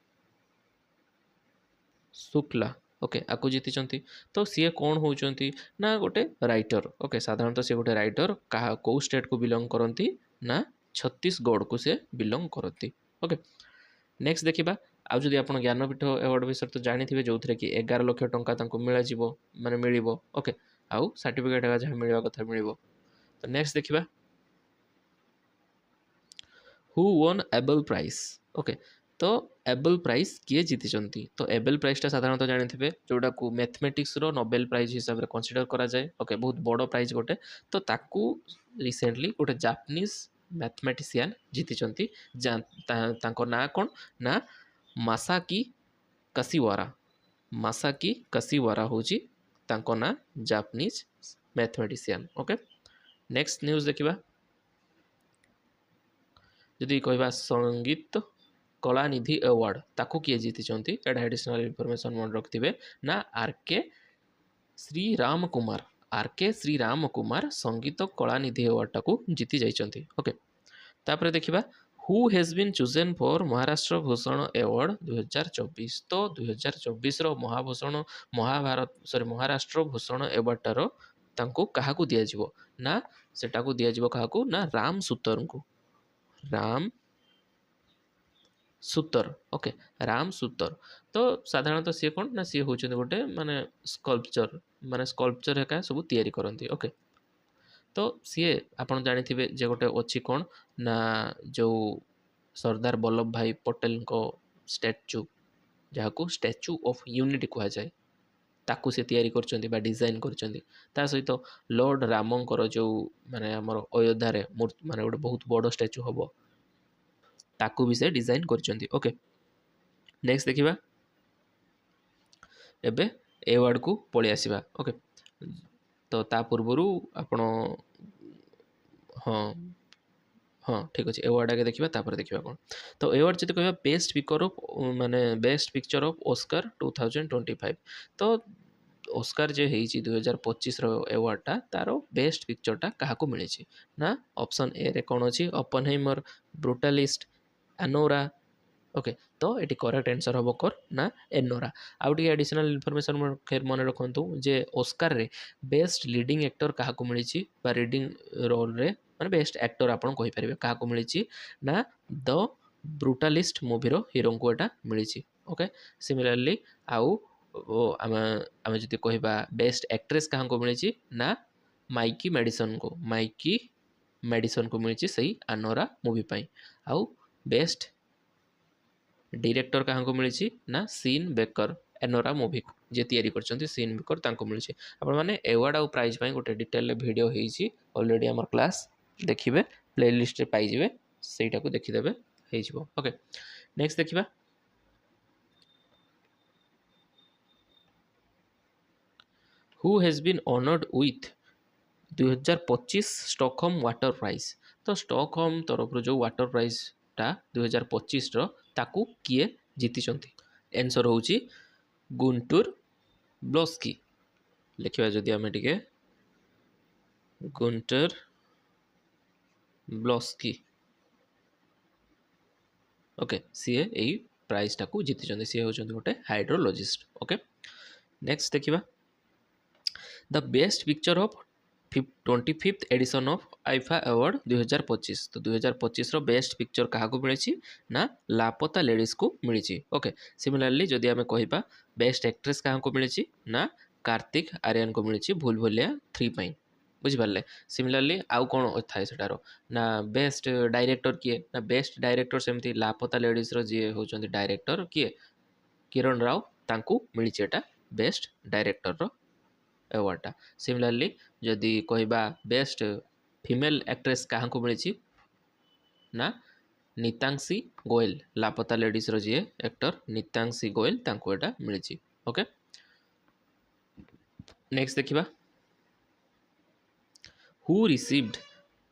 शुक्ला। ओके, आपको जीति। तो सी कौन होती ना गोटे राइटर। ओके, साधारणतः सी गोटे राइटर कहा कौ स्टेट को बिलोंग करती ना छत्तीसगढ़ को से बिलोंग करती। ओके, नेक्स्ट देखिबा आउ जदि आप ज्ञानपीठ अवार्ड विषय तो जानी जो थे कि 11 लाख टंका मिल माने मिलिबो। ओके, आउ सर्टिफिकेट जहाँ मिलवा कथा मिलिबो। तो नेक्स्ट देखिबा who won Abel prize. Okay, तो एबल प्राइज किए जीति? तो एबल प्राइजटा साधारणतः जानी थे जोटा को मैथमेटिक्स रो नोबेल प्राइज हिसाब से कंसीडर करा जाए। ओके, बहुत बड़ प्राइज गोटे। तो ताकू रिसेंटली गोटे जापानीज मैथमेटिशियन जीति ना कौन ना मासाकी कसिवारा मासाकी कसिवारा होची तांको ना Japanese mathematician. Okay next news देखिबा जदि कहबा संगीत कलानिधि अवार्ड ताकू किए जीति एटा एडिशनल इनफॉरमेशन मन रखिथे ना RK Shriram Kumar RK Shriram Kumar Sangeetha Kalanidhi award टाकू जीति जाइछंती। ओके तापर देखिबा who has been chosen for Maharashtra Bhushan award 2024 तो 2024 रो महाराष्ट्र भूषण अवार्ड टारो तांको काहाकू दिया जिवो ना सेटाकू दिया जिवो काहाकू ना राम सुतर को राम सुतर। ओके राम सुतर तो साधारणतः सी कौन ना सी होचंदी गोटे माने स्कल्पचर एका सब तैयारी करती। ओके तो सी आपन जानिथिबे जे गोटे अछि कौन ना जो सरदार वल्लभ भाई पटेल को स्टैच्यू जहाँ स्टैच्यू ऑफ यूनिटी कहा जाए ताकू से तैयारी करचंदी बा डिजाइन करचंदी ता सहित लॉर्ड रामंकर जो माने हमर अयोध्या रे मूर्ति माने गोटे बहुत बड़ स्टैच्यू हबो ताकू भी से डिजाइन करचंदी। ओके नेक्स्ट देखिबा एबे अवार्ड को पळि आसीबा। ओके तो ता पूर्वरु आपण हाँ हाँ ठीक अच्छे अवार्ड आगे देखा तापर देखा कौन तो अवार्ड जब कह बेस्ट पिक्चर ऑफ माने बेस्ट पिक्चर ऑफ ऑस्कर 2025 तो ऑस्कर जे होती 2025 अवार्डटा तार बेस्ट पिक्चरटा क्या मिली ना ऑप्शन ए रे कौन अच्छी ओपेनहाइमर ब्रुटालिस्ट एनोरा। ओके तो ये करेक्ट आंसर हम कर ना एनोरा आउ टे एडिशनल इनफॉरमेशन मन रखु जे ऑस्कर रे बेस्ट लीडिंग एक्टर क्या मिली रीडिंग रोल रे माने बेस्ट एक्टर आपन कहि परिबे क्या मिली ना द ब्रुटालिस्ट मूवी रो हीरो को एटा मिली। ओके सिमिलरली आउ आम जदि कहबा बेस्ट एक्ट्रेस क्या मिली ना माइकी मेडिसन को मिली सही एनोरा मूवी पाई। आउ बेस्ट डायरेक्टर क्या मिली ना सीन बेकर एनोरा मूवी जे तैयारी करछंती सीन बेकर तांको मिली आपण माने अवार्ड आउ प्राइज पाई गोटे डिटेल वीडियो होईची ऑलरेडी हमर क्लास देखिबे प्लेलिस्ट रे पाई जिवे सेटा को देखि देबे हेई जिवो। ओके नेक्स्ट देखिबा who has been honoured with 2025 Stockholm water prize तो स्टॉकहोम तरफ जो वाटर प्राइज टा 2025 रो ताकू किए जीतिचंती आंसर होची गुंटूर ब्लोस्की लिखिबा जदि आमे टिके गुंटूर ब्लोस्की। ओके सी ए प्राइज टाकू जीतिचंती सी होचंती गोटे हाइड्रोलॉजिस्ट। ओके नेक्स्ट देखिबा the best picture of 25th edition of IIFA award 2025 तो 2025 रो बेस्ट पिक्चर क्या मिली ना लापता लेडीज को मिली। ओके सिमिलरली जदि आमे कहबा बेस्ट एक्ट्रेस क्या मिली ना कार्तिक आर्यन को मिली भूल भुलिया 3 पाई बुझिपारे। सिमिलरली आउ कौन थाए सेटार ना बेस्ट डायरेक्टर किए ना बेस्ट डायरेक्टर सेमती लापता लेडीज रो जी होचंती डायरेक्टर किए किरण राव तांकू मिली एटा बेस्ट डायरेक्टर रो अवार्डटा। सिमिलरली जदि कहबा बेस्ट फीमेल एक्ट्रेस क्या मिली ना नीतांशी गोयल लापता लेडीज रो जी एक्टर नीतांशी गोयल तांको एटा मिली। ओके नेक्स्ट देखिबा हु रिसीव्ड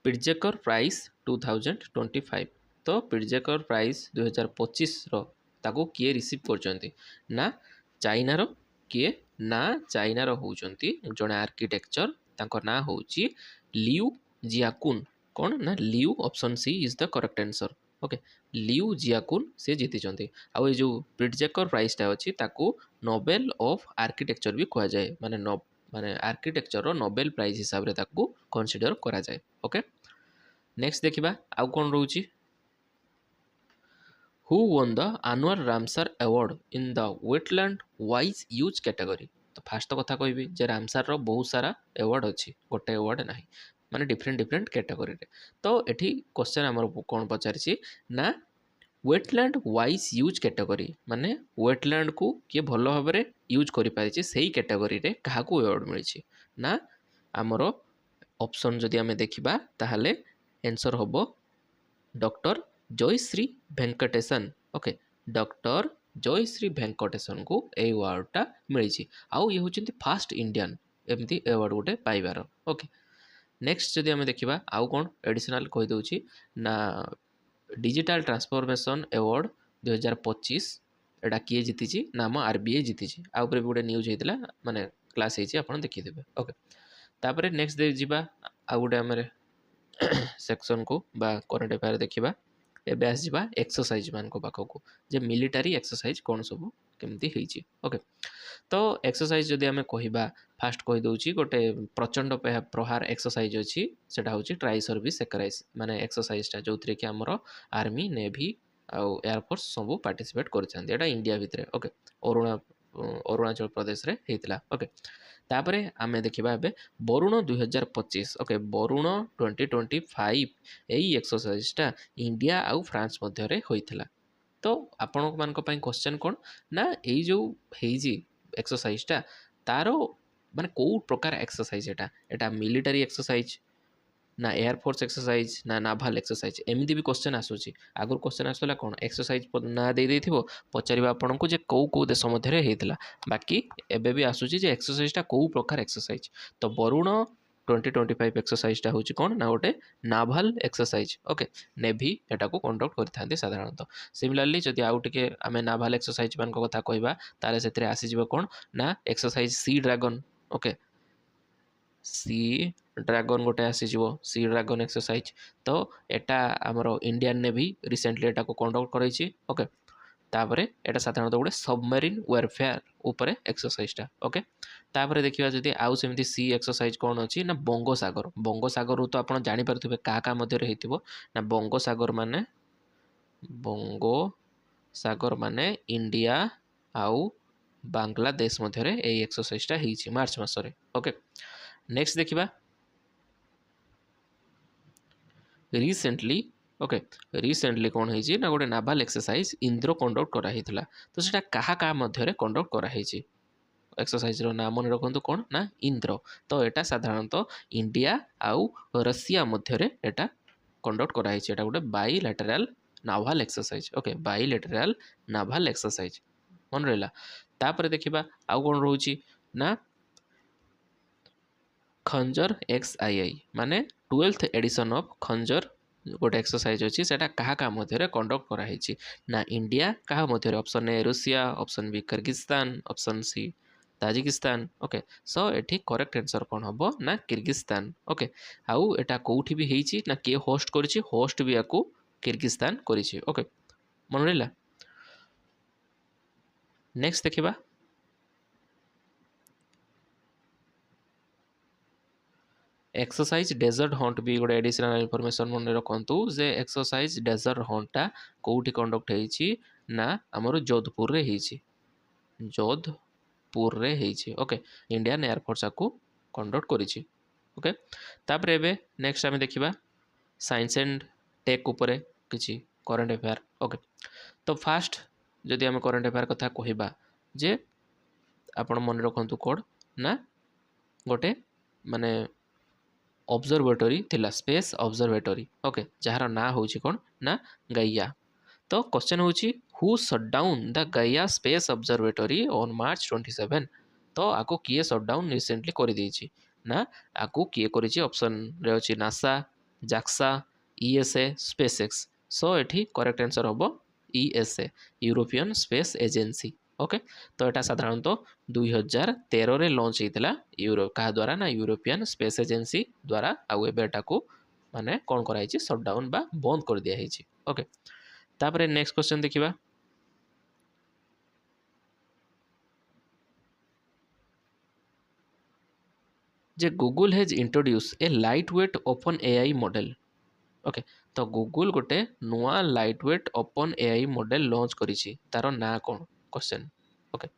पिट्जेकर प्राइज 2025 तो पिट्जेकर प्राइज 2025 रो ताको किए रिसीव करचंती ना चाइना रो किए ना चाइना रो होउचंती जने आर्किटेक्चर तांको ना होउची लिउ जियाकुन कौन ना Liu option C is the correct answer. Okay Liu Jiakun से जीतिचंती आउ ये जो पिट्जेकर प्राइज टा अछि ताको नोबेल ऑफ आर्किटेक्चर भी कहा जाए माने आर्किटेक्चर रो नोबेल प्राइज हिसाब रे ताको कंसीडर करा जाए। ओके नेक्स्ट देखिबा आउ कोन रहउची who won the annual Ramsar award in the wetland wise use category तो फास्ट कथा कहबी जे रामसर रो बहुत सारा अवार्ड अच्छी गोटे अवार्ड ना माने डिफरेंट डिफरेंट कैटेगरी रे तो एठी क्वेश्चन हमर कोन पचारछि ना वेटलैंड वाइज यूज कैटेगरी माने वेटलैंड को किए भल भाव में यूज करि पारिछि सेही कैटेगरी रे काहाकू अवार्ड मिलिछि ना हमर ऑप्शन जदि आमे देखिबा ताहाले आंसर होबो doctor Jayashree Venkatesan. Okay doctor Jayashree Venkatesan को ये अवार्डटा मिली आउ ये होती फास्ट इंडियन एमती अवार्ड गोटे पाइबार ओके। नेक्स्ट जदि आम देखा आउ कौन एडिशनाल कहीदे ना डिजिटल ट्रांसफॉर्मेशन अवार्ड 2025 एटा किए जीति ना आम आरबीआई जीति आउ भी गोटे न्यूज होता माने क्लास आप देखीदेवे ओके। तापर नेक्स्ट जावा आउ गोटे आम सेक्शन को बा करेन्ट अफेयर देखा एबे आसवा एक्सरसाइज मान पाखक जे मिलिटारी एक्सरसाइज कौन सब केमती ओके। तो एक्सरसाइज जदि आम कहवा फास्ट कहीदे गोटे प्रचंड प्रहार एक्सरसाइज अच्छी सेटा हूँ ट्राई सर्विस सेक्राइज माने एक्सरसाइजटा जो थी कि आमर आर्मी नेवी आउ एयरफोर्स सब पार्टिसिपेट कर इंडिया भितर ओके। अरुणाचल प्रदेश रे हेतला ओके। तापर आम देखा ए वरुण 2025 ओके वरुण 2025 यही एक्सरसाइजटा इंडिया आउ फ्रांस मध्य होता। तो आपण मान क्वेश्चन कौन ना यही जो एक्सरसाइजटा तार माने कौ प्रकार एक्सरसाइज एटा मिलिटारी एक्सरसाइज ना एयरफोर्स एक्सरसाइज ना नाभाल एक्सरसाइज एमती भी क्वेश्चन आसूसी। आगुरी क्वेश्चन आसूला कौन एक्सरसाइज ना दे पचार आपन को कौ कौ देश मध्य होता बाकी एबे भी आसूसी जे एक्सरसाइजटा कौ प्रकार एक्सरसाइज। तो वरुण 2025 एक्सरसाइजटा हूँ कौन ना गोटे नाभाल एक्सरसाइज ओके नेभी एटा को कंडक्ट करते साधारणतः। सिमिलारली जदि आउ टे आम नाभाल एक्सरसाइज मान कथा कहवा ताले से आसीज कौन ना exercise sea dragon okay sea dragon गोटे आसीज सी ड्रैगन एक्सरसाइज। तो एटा आमर इंडियन नेवी रिसेंटली एटा को कंडक्ट कर ओके। तापर एटा साधारणतः गोटे सबमरीन वारफेयर उपरे एक्सरसाइजटा ओके। तापर देखिए जदि आउ सेमती सी एक्सरसाइज कौन अच्छी ना बंगोसागर तो आप जानीपारे क्या मध्य ना बंगोसागर माने इंडिया आउ बांग्लादेश मध्य यही एक्सरसाइजटा होती मार्च मसरे ओके। नेक्स्ट देखिबा रिसेंटली ओके रिसेंटली कौन है ना गोटे नाभाल एक्सरसाइज इंद्र कंडक्ट कराइला। तो सेटा क्या मध्य कंडक्ट कराई एक्सरसाइज ना मन रखु कौन ना इंद्र। तो एटा साधारणतः इंडिया आउ रशिया मध्य एटा कंडक्ट कराई एटा गोटे bilateral naval exercise okay bilateral naval exercise मन रहा। तापर देखिबा आउ कौन रोची ना खंजर XII माने 12th एडिशन ऑफ खंजर गोटे एक्सरसाइज अच्छी से क्या मध्य कंडक्ट कराई ना इंडिया क्या मध्य option A Russia option B Kyrgyzstan option C Tajikistan okay. So एठी करेक्ट आंसर कौन हम ना किर्गिस्तान ओके। आउ एटा कौटी भी होती ना किए होस्ट करिछि होस्ट भी याकू किर्गिस्तान करिछि ओके मन रहा। नेक्स्ट देखिबा एक्सरसाइज डेजर्ट हंट भी गोटे एडिशनल इनफॉरमेशन मन रखु जे एक्सरसाइज डेजर्ट हंटा कौटी कंडक्ट होती ना आमर जोधपुर रे होती जोधपुर रे होती ओके इंडियन एयरफोर्स को कंडक्ट करिछि ओके। तापर एबे नेक्स्ट आम देखिबा साइंस एंड टेक उपरे किछि करेंट अफेयर ओके। तो फास्ट जदि आम करेंट अफेयर कथा कहबा जे आपण मन रखु कोड ना गोटे माने ऑब्जर्वेटरी थिला स्पेस ऑब्जर्वेटरी ओके जार ना हूँ कौन ना गाइया। तो क्वेश्चन हूँ who shut down the Gaia space observatory on March 27। तो आपको किए शट डाउन रिसेंटली कर देछि ना आपको किए करिछि ऑप्शन रे अछि नासा जाक्सा ESA स्पेसएक्स। सो एठी करेक्ट आंसर हम ESA European space agency okay. तो यहाँ साधारणतः 2013 रे लॉन्च होता यूरो क्या द्वारा ना यूरोपियन स्पेस एजेंसी द्वारा आउ एटा को माने कौन कराई शटडाउन बा बंद कर दिया ओके। तापर नेक्स्ट क्वेश्चन देखिबा जे Google has introduce a lightweight open AI model okay. तो गूगल गोटे नुआ lightweight open AI model launch करिछि तार ना कौन क्वेश्चन ओके।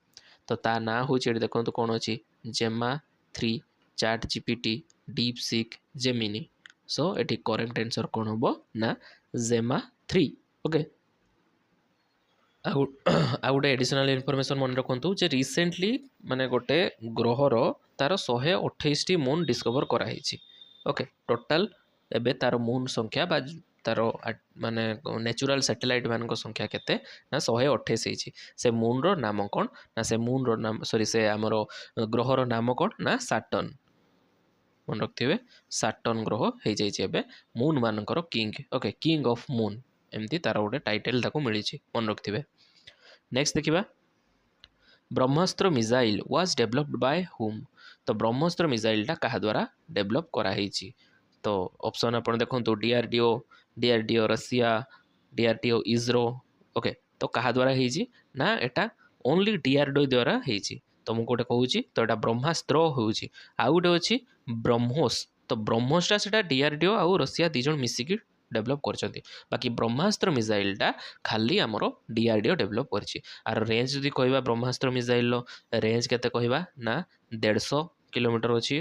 तो ता ना हूँ देखो कौन अच्छी जेमा 3 चैट GPT डीपसीक जेमिनी। सो एटी करेक्ट आंसर कौन हम ना जेमा 3 ओके। आउ गोटे एडिशनल इनफॉरमेशन मन रखु जे रिसेंटली माने गोटे ग्रहर तार 128 मून डिस्कवर कराई ओके। टोटाल एबे तार मून संख्या बा तार माने नेचुरल सैटेलाइट मान संख्या केते ना 128 से मून रो नाम कौन ना से मून रो नाम सॉरी से आमर ग्रहर नाम कौन ना साटर्न मन रखिथे साटर्न ग्रह हो जाइए मून मानकर king okay king of moon एमती तार गोटे टाइटल ताको मिली मन रखिथे नेक्स्ट देखिबा Brahmastra missile was developed by whom तो ब्रह्मास्त्र मिसाइलटा क्या द्वारा डेभलप कराई तो ऑप्शन आपण देखो DRDO Russia DRDO ISRO okay तो क्या द्वारा होती ना एटा ओनली डीआरडीओ द्वारा होती तो मुझे गोटे कहूँ तो यहाँ ब्रह्मास्त्र होउची आउ गोटे अच्छी ब्रह्मोस तो ब्रह्मोसटा से डीआरडीओ आउ रशिया दीज मिसिकी डेभलप कर बाकी ब्रह्मास्त्र मिसाइलटा खाली आमर डीआरडीओ डेभलप कर आर रेंज जदि कहवा ब्रह्मास्त्र मिसाइल रेंज केते कहवा ना 150 किलोमीटर अच्छी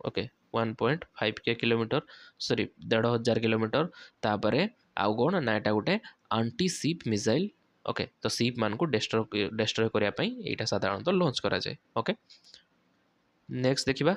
ओके 1.5 किलोमीटर सॉरी 1500 किलोमीटर तापर आउ कौन ना यहाँ गोटे आंटी सिप मिसाइल ओके तो सिप मान को डेस्ट्रॉय करने यहाँ साधारणतः लॉन्च करा जाए ओके नेक्स्ट देखिबा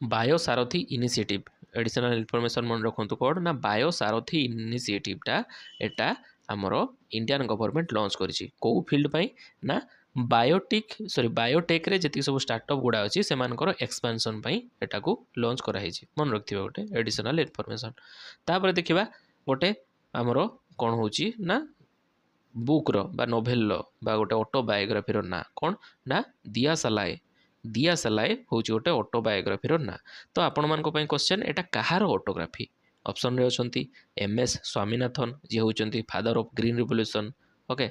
बायोसारथी इनिशिएटिव एडिशनल इनफॉरमेशन मन रखु कौन ना बायोसारथी इनिशिएटिवटा एटा आमर इंडियन गवर्नमेंट लॉन्च करिछि को फील्ड पाई ना बायोटेक रे जति सब स्टार्टअप गुड़ा अच्छी से एक्सपेंशन एटा को लॉन्च कराई मन रखिए गोटे एडिशनल इनफॉरमेशन तापर देखिबा गोटे आमर कौन होची ना बुक्र बा नोभेल बा गोटे ऑटोबायोग्राफी ना कौन ना दिया सलाए हूँ गोटे ऑटोबायोग्राफी ना तो आपण मान क्वेश्चन एटा कहार ऑटोग्राफी ऑप्शन रे अछंती एमएस स्वामीनाथन जी होउचंती father of green revolution okay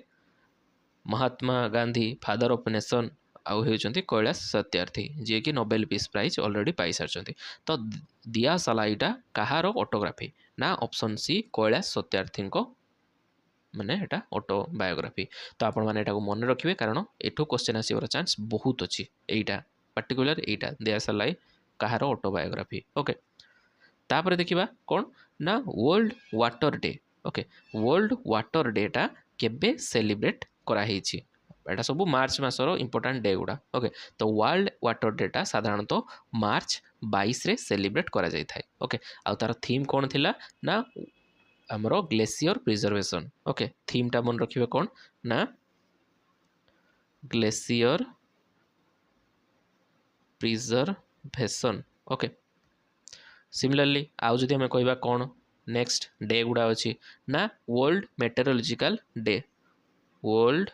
Mahatma Gandhi father of nation आउ होउचंती कैलाश सत्यार्थी जी कि नोबेल पीस प्राइज ऑलरेडी पाई सारचंती तो दिया सलाईटा कहार ऑटोग्राफी ना ऑप्शन सी कैलाश सत्यार्थी माने एटा ऑटोबायोग्राफी तो आपण माने एटा को मन रखिबे कारण एठो क्वेश्चन आसीवर चांस बहुत अछि एटा पर्टिकुलर एटा दिया सलाई कहार ऑटोबायोग्राफी ओके तापर देखिबा कौन ना world water day okay world water data केबे सेलिब्रेट करा हेछि एटा सब मार्च मासर इंपोर्टेंट डे गुड़ा ओके तो वर्ल्ड वाटर डेटा साधारणतः मार्च 22 रे सेलिब्रेट करा जाय थाए ओके आ तार थीम कौन थिला ना आमर ग्लेशियर प्रिजर्वेशन ओके थीमटा मन रखिबे कौन ना ग्लेशियर प्रिजर्वेशन ओके सिमिलरली आउ जदि आम कहवा कौन नेक्स्ट डे गुड़ा अच्छी ना world meteorological day world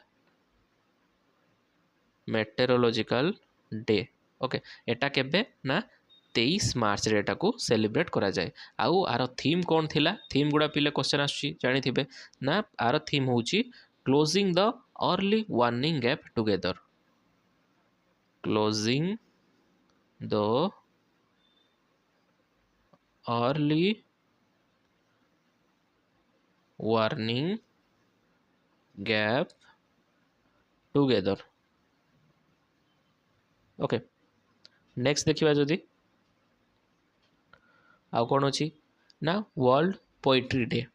meteorological day okay एटा केबे ना 23 मार्च रे को सेलिब्रेट करा जाए आउ आर थीम कौन थिला थीम गुड़ा पिले क्वेश्चन आछी जानी थिबे ना आर थीम होउची closing the early warning gap together closing the early warning gap together okay next देखिबा जदि आउ कौन अच्छी ना world poetry day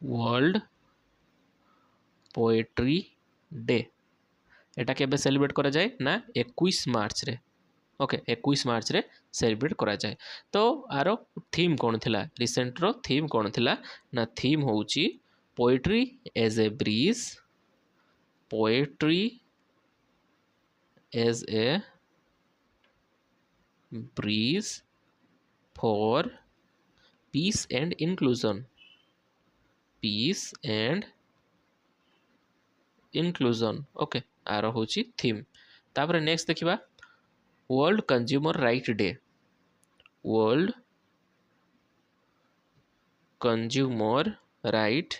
world poetry day एटा केबे सेलिब्रेट करा जाए ना 21 मार्च रे ओके 21 मार्च रे सेलिब्रेट करा जाए तो आरो थीम कौन थिला रिसेंट रो थीम कौन थिला ना थीम होउची poetry as a breeze poetry as a breeze for peace and inclusion okay आर होची थीम तापर नेक्स्ट देखिबा world consumer right day world consumer right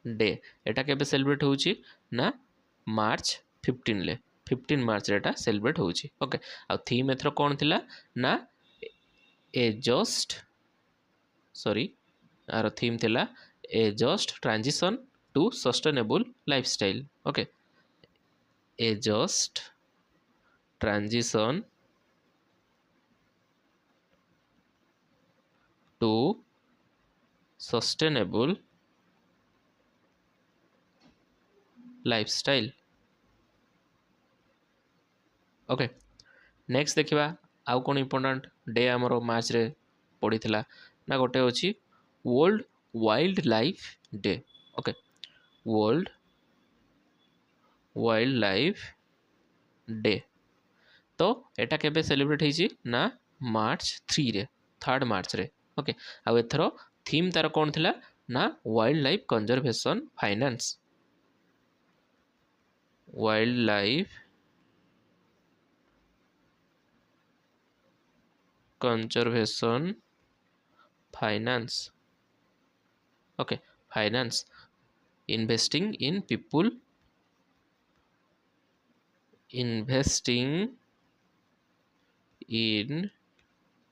day एटा केबे सेलिब्रेट होची ना मार्च 15 मार्च रे एटा सेलिब्रेट होची ओके आ थीम एथरो कोन थिला ना ए जस्ट सॉरी आर थीम थिला a just transition to sustainable lifestyle okay a just transition to sustainable lifestyle okay next देखा आउ कौन इंपोर्टाट डे आमर मार्च रे पड़ीला ना गोटे अच्छी world wild life day okay world wild life day तो एटा केबे सेलिब्रेट होइछि ना मार्च 3 रे 3 मार्च रे ओके आ एथरो थीम तार कौन थिला ना wild life conservation finance wild life conservation finance okay finance investing in people investing in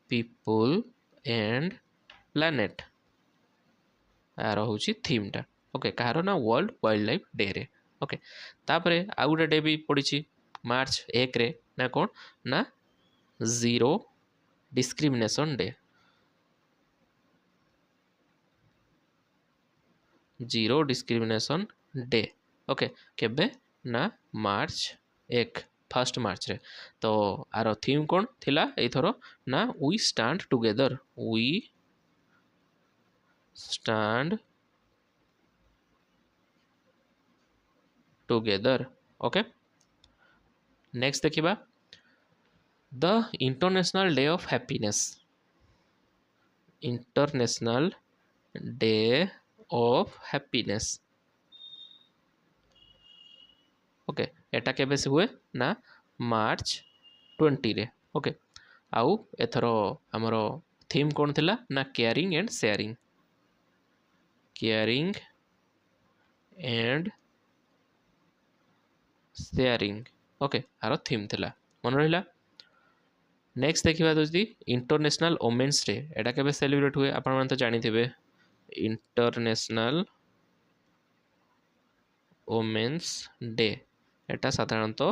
people and planet यार हूँ थीमटा ओके कहार ना वर्ल्ड वाइल्ड लाइफ डे रे ओके तापरे आउ गोटे डे भी पड़ी मार्च 1 रे ना कौन ना zero discrimination day zero discrimination day okay केबे ना मार्च 1 फर्स्ट मार्च रे तो आर थीम कौन थिला एथरो ना we stand together we stand together okay next देखिबा the international day of happiness international day of happiness okay एटा केबे से हुए ना मार्च 20 रे ओके आउ एथरो हमरो थीम कौन थिला ना caring and sharing caring and sharing okay आरो थीम थिला मन रहिला नेक्स्ट देखिबा दोस्ती इंटरनेशनल वोमेन्स डे एटा केबे सेलिब्रेट हुए आपण मन तो जानि थिबे इंटरनेशनल वोमेन्स डे एटा साधारणतः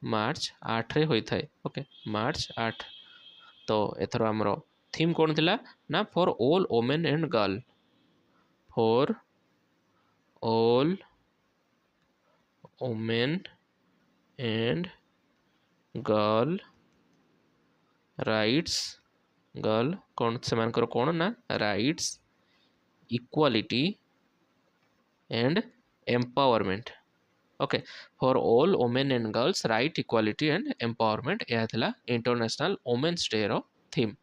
मार्च 8 रे होई थाए ओके मार्च 8 तो एथरो हमरो थीम कौन थिला ना for all women and girl for all women and girl rights girl कौन से मानकर कौन ना rights equality and empowerment okay for all women and girls right equality and empowerment यह थिला इंटरनेशनल वोमेन्स डे रो थीम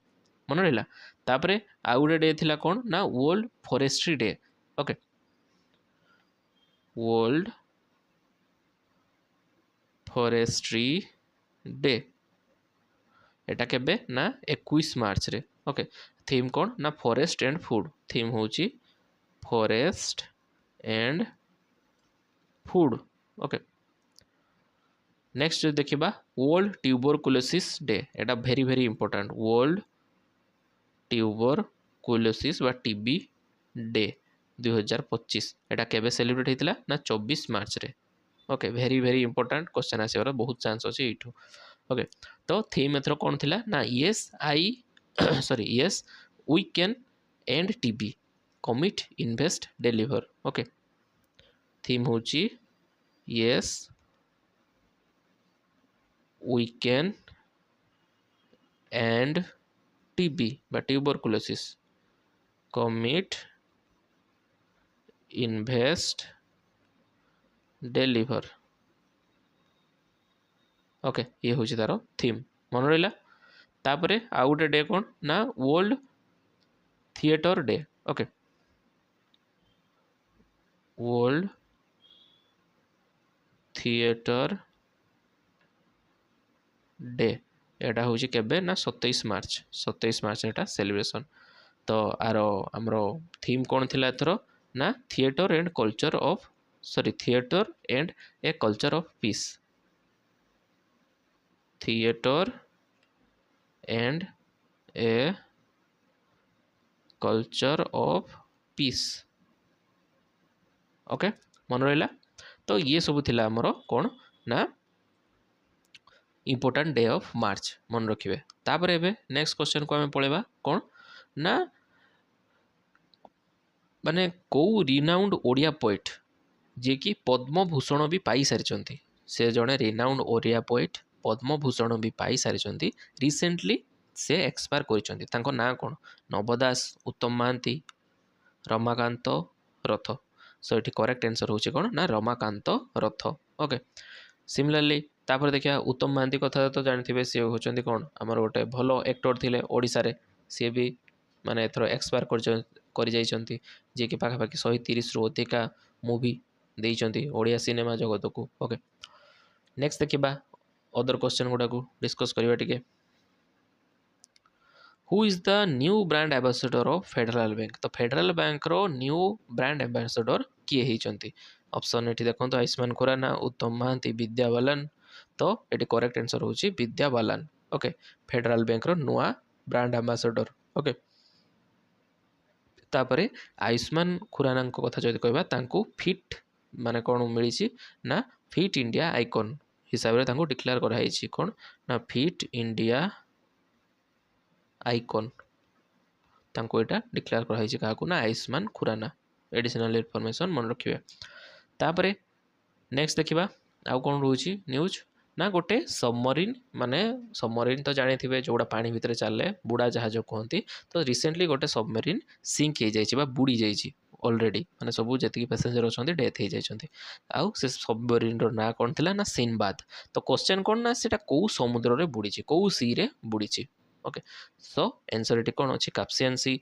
मन रहा तापरे आउ गोटे डे थिला कौन ना world forestry day okay world forestry day एटा केबे ना 21 मार्च रे ओके थीम कौन ना फॉरेस्ट एंड फूड थीम होची forest and food okay next देखिबा वर्ल्ड ट्यूबरकुलोसिस डे एटा भेरी भेरी इंपोर्टेंट वर्ल्ड ट्यूबरकुलोसिस बा टीबी डे 2025 एटा केबे सेलिब्रेट होइतिला ना 24 मार्च रे ओके भेरी भेरी इंपोर्टेंट क्वेश्चन आसीबार बहुत चांस अछि इठू ओके तो थीम एथरो कौन थिला ना yes I sorry yes we can end TB commit invest deliver okay theme होची yes we can end TB बा tuberculosis commit invest deliver okay ये हूँ तार थीम मन रहा तापरे आउ गोटे डे कौन ना world theatre day okay world theatre day एटा हूँ केबे ना 27 मार्च एटा सेलिब्रेशन तो आर आमर थीम कौन थिला एथरो ना theatre and culture of sorry theatre and a culture of peace theatre and a culture of peace okay मन रहा तो ये सब थिला आमर कौन ना इंपोर्टेंट डे ऑफ मार्च मन रखिए तापर एबे नेक्स्ट क्वेश्चन को आम पळेबा कौन ना माने कौ रिनाउंड ओडिया पोएट जे कि पद्मभूषण भी पाई सारी से जड़े रिनाउंड ओडिया पोएट पद्मभूषण भी पाई सारी रिसेंटली से एक्सपायर कर ना कौन नव दास उत्तम महांती रमाकांत रथ सो ये करेक्ट आंसर होची कौन ना रमाकांत रथ ओके सिमिलरली तापर देखिए उत्तम महांती कथा तो जानते सी होचंदी कौन आमर गोटे भल एक्टर थिले ओडिशा रे सी भी माने एथर एक्सपायर कर जाइछंती जे कि पाखापाखि 130 रु अधिका मूवी देइछंती ओडिया सिनेमा जगत को ओके नेक्स्ट देखिबा अदर क्वेश्चन गुडा को डिस्कस करबा टिके who is the new brand ambassador of federal bank तो फेडरल बैंक रो न्यू ब्रांड एम्बेसडर किए होइछंती ऑप्शन एठी देखंतो आयुष्मान खुराना उत्तम महांती विद्या बालन तो ये करेक्ट आंसर होची Vidya Balan okay federal bank रो नुआ ब्रांड एम्बेसडर ओके तापरे आयुष्मान खुराना कथा जदि कहबा तांकू फिट माने कोन मिली ना फिट इंडिया आइकन हिसाब रे तांकू डिक्लेयर करा हिची कोन ना फिट इंडिया आइकन तांकू एटा डिक्लेयर करा हिची काकू ना आयुष्मान खुराना एडिशनल इनफॉरमेशन मन रखिबे तापरे नेक्स्ट देखिबा आउ कोन रहउची न्यूज ना गोटे सबमरीन माने सबमरीन तो जानी थिबे जोड़ा पानी भितर चले बुड़ा जहाज कहती तो रिसेंटली गोटे सबमरीन सिंक हो जाइए बुड़ी जाइए ऑलरेडी माने सबू जति पैसेंजर अच्छा डेथ हो जाइए आउ से सबमरीन ना कौन थिला ना सिनबाद तो क्वेश्चन कौन ना सेटा कौ समुद्र रे बुड़ी कौ सी रे बुड़ी ओके सो आंसर एटी कौन अच्छी काप्सियन सी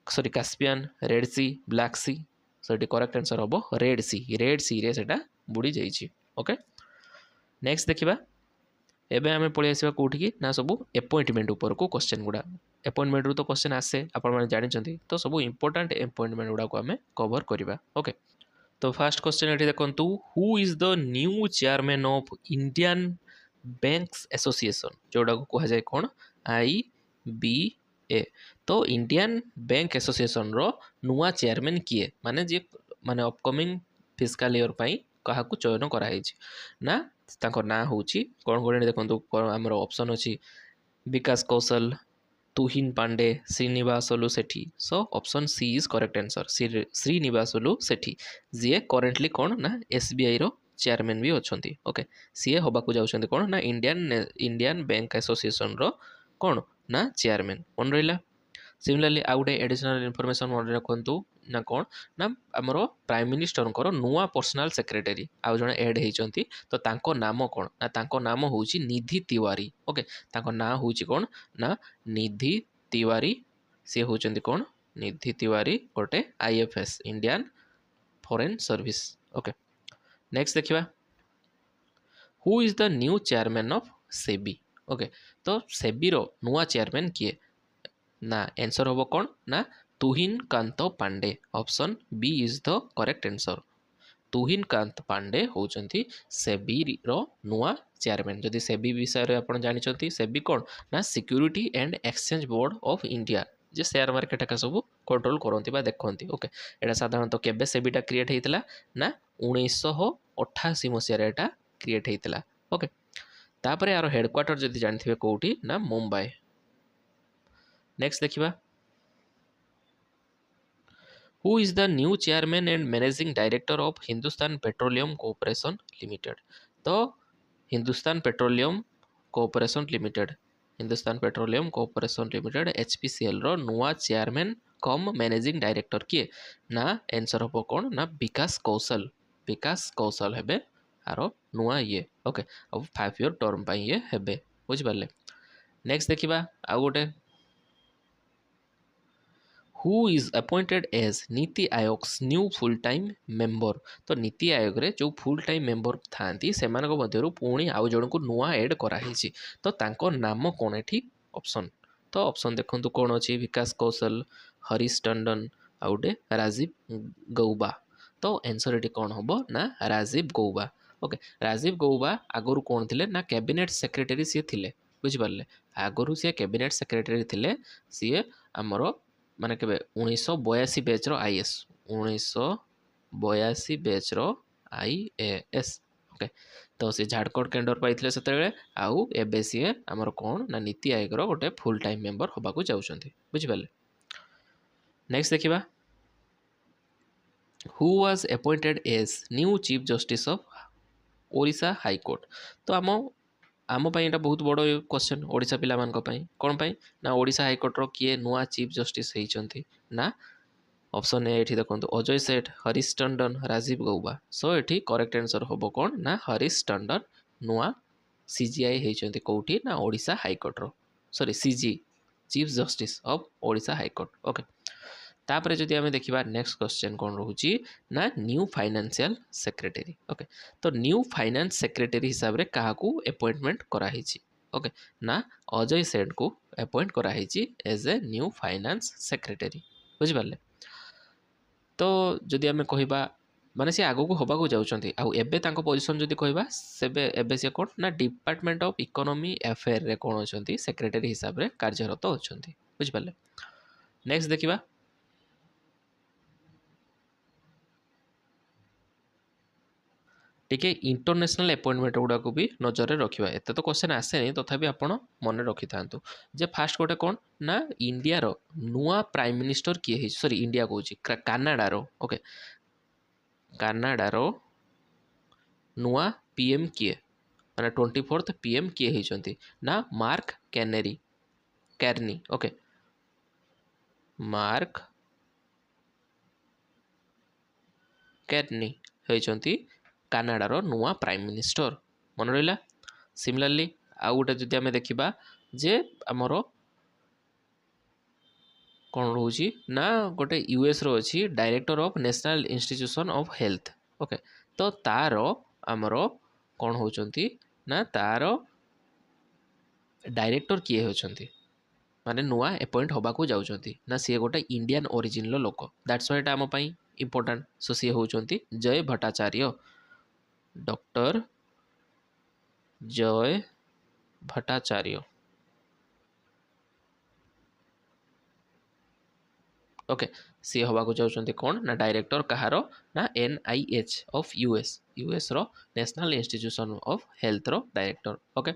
सॉरी कास्पियन रेड सी ब्लैक सी सो ये करेक्ट आंसर हम रेड सी रे सेटा बुड़ी जाइए ओके नेक्स्ट देखिबा एबे आमे पळि आसीबा कोठी ना सब अपॉइंटमेंट ऊपर को क्वेश्चन गुडा अपॉइंटमेंट रू तो क्वेश्चन आसे आपण माने जानि चंती तो सब इंपोर्टेंट अपॉइंटमेंट गुडा को आमे कवर करिबा ओके तो फर्स्ट क्वेश्चन एठी देखंतु who is the new chairman of Indian banks association जोडा को कहा जाय कोन IBA तो इंडियन बैंक एसोसिएशन रो नुआ चेयरमैन किए माने जे माने अपकमिंग फिस्कल ईयर पई कहा को चयन करा हिची ना तांको ना होची कोन कोन देखंतु हमर ऑप्शन अछि Vikas Kaushal Tuhin Pandey Srinivasulu Setty so option C is correct answer Srinivasulu Setty ji currently कौन ना SBI रो चेयरमैन भी अच्छी ओके सी हवा को जाउछंती कौन ना इंडियन बैंक एसोसिएशन रो कौन ना चेयरमैन मन रहा सिमिलरली आउ गोटे एडिशनल इनफॉरमेशन मन रखु ना कौन ना आमर प्राइम मिनिस्टर नुआ पर्सनल सेक्रेटरी आउ जने एड होती तो तांको नाम कौन ना तांको नाम होची निधि तिवारी ओके तांको ना होची कौन ना निधि तिवारी सी होचंती कौन निधि तिवारी गोटे IFS Indian foreign service okay next देखिबा who is the new chairman of SEBI okay तो सेबी रो नुआ चेयरमैन किए ना आंसर हम कौन ना Tuhin Kanta Pandey option B is the correct answer Tuhin Kanta Pandey होचंती सेबी रो नुआ चेयरमैन जदि सेबी विषय रे आपण जानिचंती सेबी कौन ना security and exchange board of India J share market का सब कंट्रोल करती बा देखती ओके एटा साधारणतः केबे सेबीटा क्रिएट होइतला ना 1988 मसिया एटा क्रिएट होइतला ओके तापरे यार हेडक्वार्टर जदि जानथिबे कोठी ना मुंबई नेक्स्ट देखिबा who is the new chairman and managing director of Hindustan petroleum corporation limited तो Hindustan petroleum corporation limited HPCL रो नुआ चेयरमैन कम मैनेजिंग डायरेक्टर किए ना आंसर हम कौन ना विकास कौशल हेबे आरो नुआ ये ओके अब 5 ईयर टर्म पाई ये हेबे बुझ पारले नेक्स्ट देखिबा आउ गोटे हु इज अपॉइंटेड एज नीति Aayog's new full time member तो नीति आयोग रे जो फुल टाइम मेंबर थांती सेमानक मध्यरु पुणी आउ जण को नुआ ऐड करा हिची तो तांको नाम कोन एठी ऑप्शन तो ऑप्शन देखंतु कोन अछि विकास कौशल हरीश टंडन आउडे राजीव गौबा तो आंसर एठी कोन हबो ना राजीव गौबा ओके राजीव गौबा आगरु कोन थिले ना कैबिनेट सेक्रेटरी सी थिले बुझि पारले आगरु सी कैबिनेट सेक्रेटरी थिले सी हमरो माने के 1982 बैच रो IS 1982 बैच रो IAS ओके तो से झारखंड कैंडर पाइथिले सेते आउ एबे सी हमर कोन ना नीति आयोग रो गोटे फुल टाइम मेंबर होबा को जाउछंती बुझि पाले नेक्स्ट देखिबा who was appointed as new chief justice of Odisha high court तो आम आम एटा बहुत बड़ क्वेश्चन ओडिशा पिला मानक पई कोन पई ना ओडिशा हाईकोर्टर किए नुआ चीफ जस्टिस होइचंती ना ऑप्शन ए एठी देखंतु अजय सेठ हरीश टंडन राजीव गौबा सो एठी करेक्ट आंसर होबो कोन ना हरीश टंडन नुआ सीजीआई होइचंती कोठी ना ओडिशा हाईकोर्टर sorry CJ chief justice of Odisha high court okay तापर जदि आम देखा नेक्स्ट क्वेश्चन कौन रोचे ना न्यू फाइनेंशियल सेक्रेटरी ओके तो न्यू फाइनेंस सेक्रेटरी हिसाब से क्या अपॉइंटमेंट कराई ओके ना अजय सेठ को अपॉइंट कराई as a new finance secretary बुझिपारे तो जदि आम कहवा माने सी आगू होबाकू जाउछंती आउ एबे तांको पोजीशन जदि कहबा सेबे एबे से कोन ना डिपार्टमेंट ऑफ इकोनॉमी अफेयर रे कोन अछंती सेक्रेटरी हिसाब रे कार्यरत अछंती बुझिपारे नेक्स्ट देखिबा टिके इंटरनेशनल अपॉइंटमेंट गुड़ाक भी नजर रखा एत तो क्वेश्चन आसे नहीं तथापि आपण मन रखि था जे फास्ट गोटे कौन ना इंडिया रो नुआ प्राइम मिनिस्टर किए सॉरी इंडिया कहूँ कानाडार ओके कानाडार नुआ पीएम किए माने 24th पीएम किए होती ना मार्क कैर्नी ओके मार्क कैर्नी होती कानाडार नुआ प्राइम मिनिस्टर मन रहा सिमिलरली आउ गोटे जदि आम देखा जे आमर कौन रोची ना गोटे यूएस रो अछि director of national institution of health okay तो तार आमर कौन होचंती ना तार डायरेक्टर किए होचंती माने नुआ अपॉइंट होबाकू जाउचंती ना सी गोटे इंडियन ओरिजिन लो लोक दैट्स व्हाई एटा आम पई इंपोर्टेंट सो सी होचंती जय भट्टाचार्य डॉक्टर जय भट्टाचार्य ओके सी हवा को चाहते कौन ना डायरेक्टर कहार ना NIH ऑफ यूएस रो नेशनल इंस्टीट्यूशन ऑफ हेल्थ रो डायरेक्टर ओके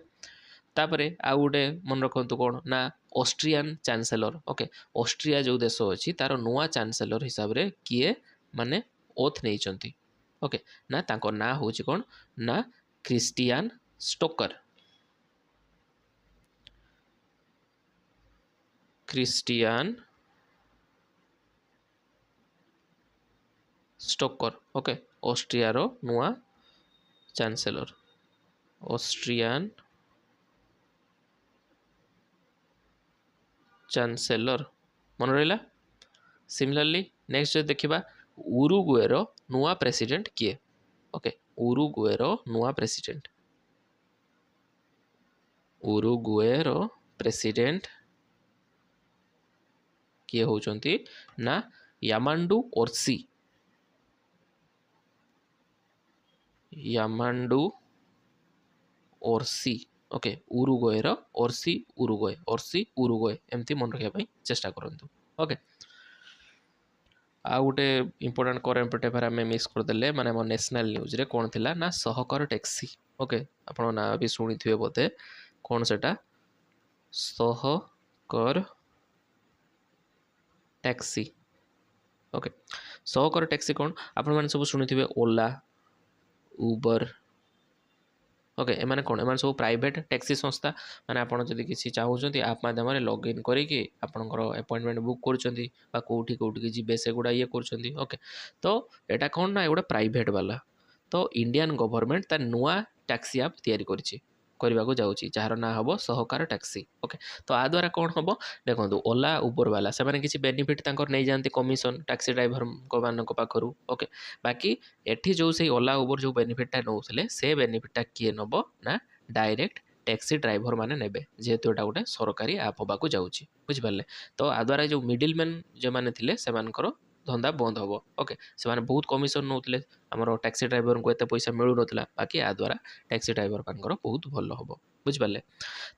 तापरे आउ गोटे मन रखु कौन ना ऑस्ट्रियन चांसेलर ओके ऑस्ट्रिया जो देश अच्छी तार नुआ चांसेलर हिसाब रे किए माने ओथ नहीं ओके ना तांको ना हूँ कौन ना Christian Stocker Christian Stocker okay Austria रो नुआ चांसेलर ऑस्ट्रियन चांसेलर मन रहा सिमिलरली नेक्स्ट देखा उरुग्वे रो नुआ प्रेसिडेंट किए ओके उरुग्वे रो नुआ प्रेसिडेंट उरुग्वे रो प्रेसिडेंट किए होचंती ना यामांडू ओरसी ओके उरुग्वे रो ओरसी उरुग्वे एमती मन रखा चेष्टा करंतु ओके आ गोटे इंपोर्टेंट करेंट अफेयर आम मिस करदे माने आम नेशनल न्यूज रे कौन थिला ना सहकर टैक्सी ओके आपण ना भी शुणी थे बोधे कौन सेटा सहकर टैक्सी ओके सहकर टैक्सी कौन आपण मैंने सब शुणी थे ओला उबर ओके एमाने कौन एमाने सब प्राइवेट टैक्सी संस्था माने आपण जदि किसी चाहूचंती आप माध्यम रे लॉगिन करिके आपनकर अपॉइंटमेंट बुक करूचंती बा कोठी कोठी जिबे से गुडा ये करूचंती ओके तो एटा कौन ना एगोटा प्राइवेट वाला तो इंडियन गवर्नमेंट तार नुआ टैक्सी ऐप तैयारी करिछि करबाको जाउछि जार ना हबो सहकार टैक्सी ओके तो आ द्वारा कौन हबो देखंतु ओला उबर वाला से माने किछि बेनिफिट तांकर नै जानती कमिशन टैक्सी ड्राइवर को मानक पाखरु ओके बाकी एठी जो से ओला उबर जो बेनिफिटा नौले से बेनिफिटा किए नब ना डायरेक्ट टैक्सी ड्राइवर माने नेबे जेहेतु एटा गोटे सरकारी ऐप होबाकू जाउछि बुझिपारले तो आ द्वारा जो मिडिल मैन जे माने थिले से मानकर धंदा बंद हम ओके से माने बहुत कमिशन नौले आमर टैक्सी ड्राइवर को एते पैसा मिलू नथिला बाकी आ द्वारा टैक्सी ड्राइवर मानकर बहुत भल हम बुझिपारले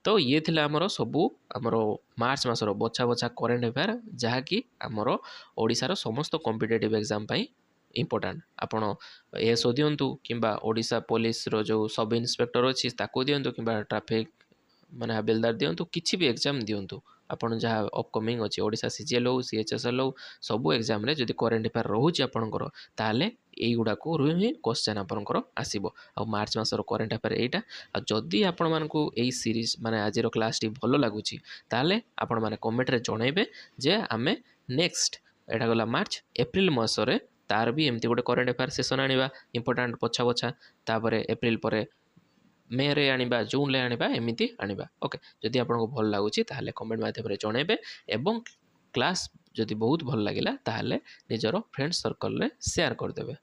तो ये थिला आमर सबू आमर मार्च मासर बछा बछा करेंट अफेयर जहाँकि आमर ओडिशार समस्त कॉम्पिटिटिव एग्जाम पाई इंपोर्टेंट आपण एसओ दिंतु कि ओडिशा पुलिस रो जो सब इन्स्पेक्टर अच्छी ताको दिंतु कि ट्रैफिक माने हबिलदार दिंतु किसी भी एग्जाम दिंतु ଆପଣ ଯାହା ଅପକମିଂ ଅଛି ଓଡ଼ିଶା CGL ହଉ CHSL ହଉ ସବୁ ଏକ୍ଜାମ୍ରେ ଯଦି କରେଣ୍ଟ ଆଫେୟାର୍ ରହୁଛି ଆପଣଙ୍କର ତାହେଲେ ଏଇଗୁଡ଼ାକରୁ ହିଁ କ୍ୱେଶ୍ଚନ୍ ଆପଣଙ୍କର ଆସିବ। ଆଉ ମାର୍ଚ୍ଚ ମାସର କରେଣ୍ଟ ଆଫେୟାର୍ ଏଇଟା। ଆଉ ଯଦି ଆପଣମାନଙ୍କୁ ଏଇ ସିରିଜ୍ ମାନେ ଆଜିର କ୍ଲାସ୍ଟି ଭଲ ଲାଗୁଛି ତାହେଲେ ଆପଣମାନେ କମେଣ୍ଟରେ ଜଣାଇବେ ଯେ ଆମେ ନେକ୍ସଟ ଏଇଟା ଗଲା ମାର୍ଚ୍ଚ ଏପ୍ରିଲ ମାସରେ ତାର ବି ଏମିତି ଗୋଟେ କରେଣ୍ଟ ଆଫେୟାର୍ ସେସନ୍ ଆଣିବା ଇମ୍ପୋର୍ଟାଣ୍ଟ ବଛା ବଛା, ତାପରେ ଏପ୍ରିଲ ପରେ ମେରେ ଆଣିବା, ଜୁନ୍ରେ ଆଣିବା, ଏମିତି ଆଣିବା। ଓକେ, ଯଦି ଆପଣଙ୍କୁ ଭଲ ଲାଗୁଛି ତାହେଲେ କମେଣ୍ଟ ମାଧ୍ୟମରେ ଜଣାଇବେ ଏବଂ କ୍ଲାସ୍ ଯଦି ବହୁତ ଭଲ ଲାଗିଲା ତାହେଲେ ନିଜର ଫ୍ରେଣ୍ଡ ସର୍କଲରେ ସେୟାର କରିଦେବେ।